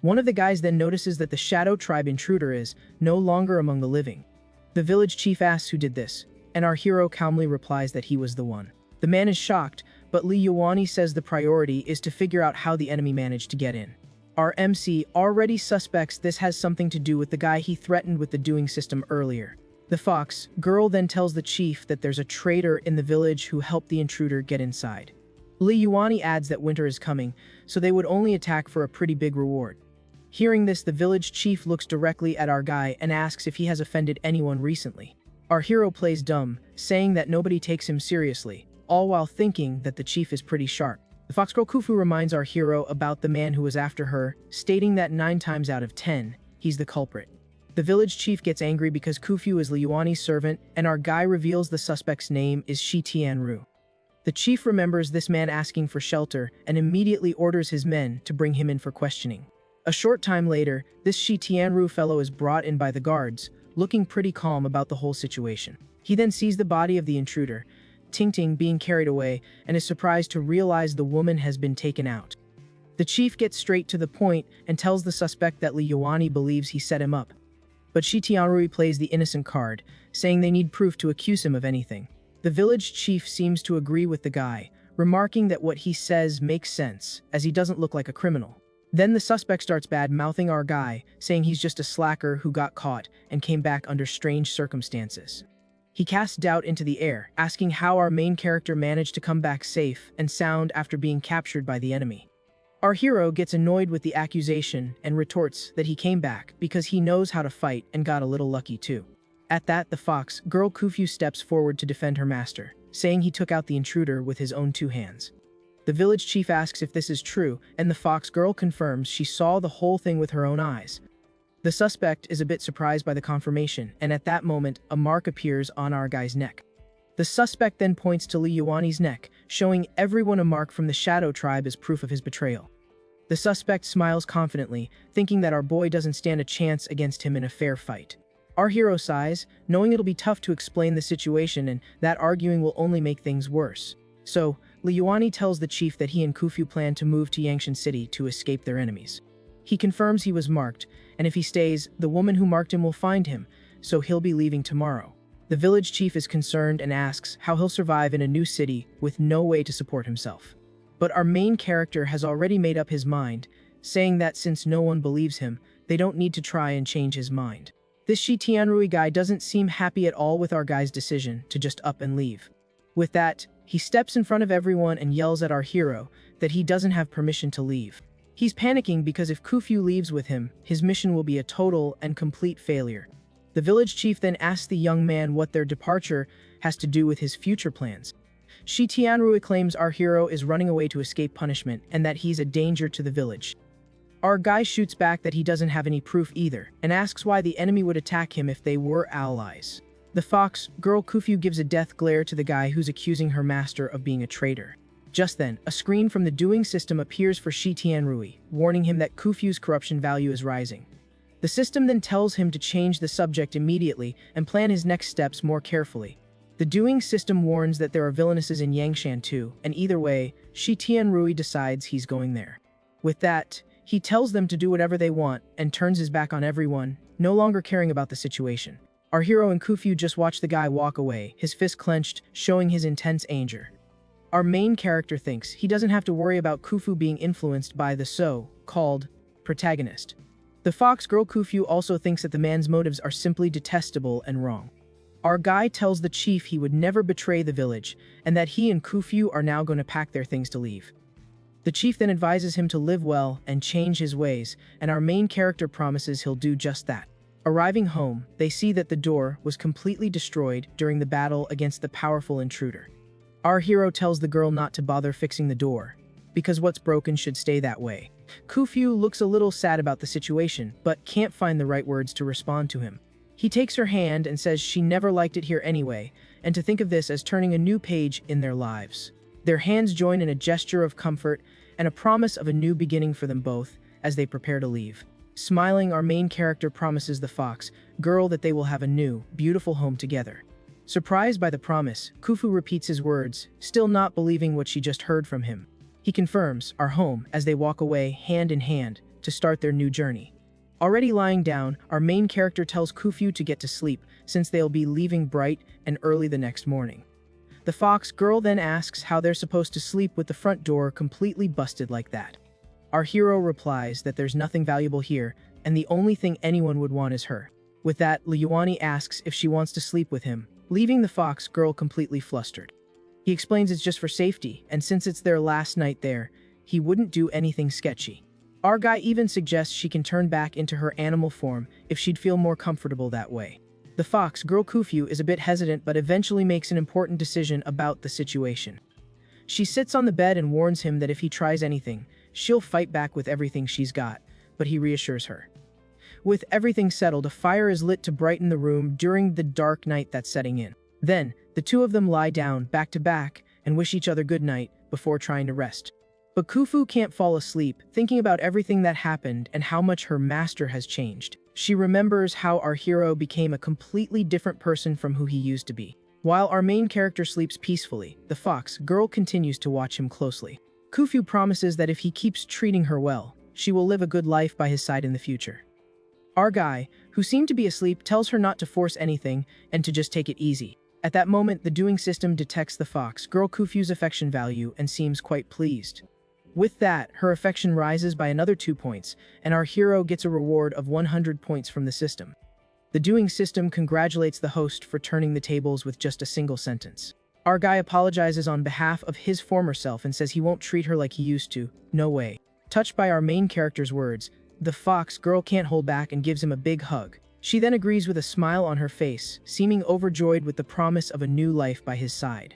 One of the guys then notices that the Shadow Tribe intruder is no longer among the living. The village chief asks who did this, and our hero calmly replies that he was the one. The man is shocked, but Yuani says the priority is to figure out how the enemy managed to get in. Our MC already suspects this has something to do with the guy he threatened with the doing system earlier. The fox girl then tells the chief that there's a traitor in the village who helped the intruder get inside. Li Yuani adds that winter is coming, so they would only attack for a pretty big reward. Hearing this, the village chief looks directly at our guy and asks if he has offended anyone recently. Our hero plays dumb, saying that nobody takes him seriously, all while thinking that the chief is pretty sharp. The fox girl Kufu reminds our hero about the man who was after her, stating that 9 times out of 10, he's the culprit. The village chief gets angry because Kufu is Li Yuani's servant, and our guy reveals the suspect's name is Shi Tianru. The chief remembers this man asking for shelter and immediately orders his men to bring him in for questioning. A short time later, this Shi Tianru fellow is brought in by the guards, looking pretty calm about the whole situation. He then sees the body of the intruder, Ting being carried away, and is surprised to realize the woman has been taken out. The chief gets straight to the point and tells the suspect that Li Yuani believes he set him up. But Shi Tianru plays the innocent card, saying they need proof to accuse him of anything. The village chief seems to agree with the guy, remarking that what he says makes sense, as he doesn't look like a criminal. Then the suspect starts bad-mouthing our guy, saying he's just a slacker who got caught and came back under strange circumstances. He casts doubt into the air, asking how our main character managed to come back safe and sound after being captured by the enemy. Our hero gets annoyed with the accusation and retorts that he came back because he knows how to fight and got a little lucky too. At that, the fox girl Kufu steps forward to defend her master, saying he took out the intruder with his own 2 hands. The village chief asks if this is true, and the fox girl confirms she saw the whole thing with her own eyes. The suspect is a bit surprised by the confirmation, and at that moment, a mark appears on our guy's neck. The suspect then points to Li Yuani's neck, showing everyone a mark from the Shadow tribe as proof of his betrayal. The suspect smiles confidently, thinking that our boy doesn't stand a chance against him in a fair fight. Our hero sighs, knowing it'll be tough to explain the situation and that arguing will only make things worse. So, Li Yuani tells the chief that he and Kufu plan to move to Yangshan City to escape their enemies. He confirms he was marked, and if he stays, the woman who marked him will find him, so he'll be leaving tomorrow. The village chief is concerned and asks how he'll survive in a new city with no way to support himself. But our main character has already made up his mind, saying that since no one believes him, they don't need to try and change his mind. This Shi Tianrui guy doesn't seem happy at all with our guy's decision to just up and leave. With that, he steps in front of everyone and yells at our hero that he doesn't have permission to leave. He's panicking because if Kufu leaves with him, his mission will be a total and complete failure. The village chief then asks the young man what their departure has to do with his future plans. Shi Tianrui claims our hero is running away to escape punishment and that he's a danger to the village. Our guy shoots back that he doesn't have any proof either, and asks why the enemy would attack him if they were allies. The fox girl Kufu gives a death glare to the guy who's accusing her master of being a traitor. Just then, a screen from the doing system appears for Shi Tianrui, warning him that Kufu's corruption value is rising. The system then tells him to change the subject immediately and plan his next steps more carefully. The doing system warns that there are villainesses in Yangshan too, and either way, Shi Tianrui decides he's going there. With that, he tells them to do whatever they want and turns his back on everyone, no longer caring about the situation. Our hero and Kufu just watch the guy walk away, his fist clenched, showing his intense anger. Our main character thinks he doesn't have to worry about Kufu being influenced by the so-called protagonist. The fox girl Kufu also thinks that the man's motives are simply detestable and wrong. Our guy tells the chief he would never betray the village, and that he and Kufu are now going to pack their things to leave. The chief then advises him to live well and change his ways, and our main character promises he'll do just that. Arriving home, they see that the door was completely destroyed during the battle against the powerful intruder. Our hero tells the girl not to bother fixing the door, because what's broken should stay that way. Kufu looks a little sad about the situation, but can't find the right words to respond to him. He takes her hand and says she never liked it here anyway, and to think of this as turning a new page in their lives. Their hands join in a gesture of comfort and a promise of a new beginning for them both as they prepare to leave. Smiling, our main character promises the fox girl that they will have a new, beautiful home together. Surprised by the promise, Kufu repeats his words, still not believing what she just heard from him. He confirms our home as they walk away hand in hand to start their new journey. Already lying down, our main character tells Kufu to get to sleep since they'll be leaving bright and early the next morning. The fox girl then asks how they're supposed to sleep with the front door completely busted like that. Our hero replies that there's nothing valuable here, and the only thing anyone would want is her. With that, Liuani asks if she wants to sleep with him, leaving the fox girl completely flustered. He explains it's just for safety, and since it's their last night there, he wouldn't do anything sketchy. Our guy even suggests she can turn back into her animal form if she'd feel more comfortable that way. The fox girl Kufyu is a bit hesitant but eventually makes an important decision about the situation. She sits on the bed and warns him that if he tries anything, she'll fight back with everything she's got, but he reassures her. With everything settled, a fire is lit to brighten the room during the dark night that's setting in. Then, the two of them lie down back to back and wish each other good night before trying to rest. But Kufyu can't fall asleep, thinking about everything that happened and how much her master has changed. She remembers how our hero became a completely different person from who he used to be. While our main character sleeps peacefully, the fox girl continues to watch him closely. Kufyu promises that if he keeps treating her well, she will live a good life by his side in the future. Our guy, who seemed to be asleep, tells her not to force anything and to just take it easy. At that moment, the doing system detects the fox girl Kufyu's affection value and seems quite pleased. With that, her affection rises by another 2 points, and our hero gets a reward of 100 points from the system. The doing system congratulates the host for turning the tables with just a single sentence. Our guy apologizes on behalf of his former self and says he won't treat her like he used to. No way. Touched by our main character's words, the fox girl can't hold back and gives him a big hug. She then agrees with a smile on her face, seeming overjoyed with the promise of a new life by his side.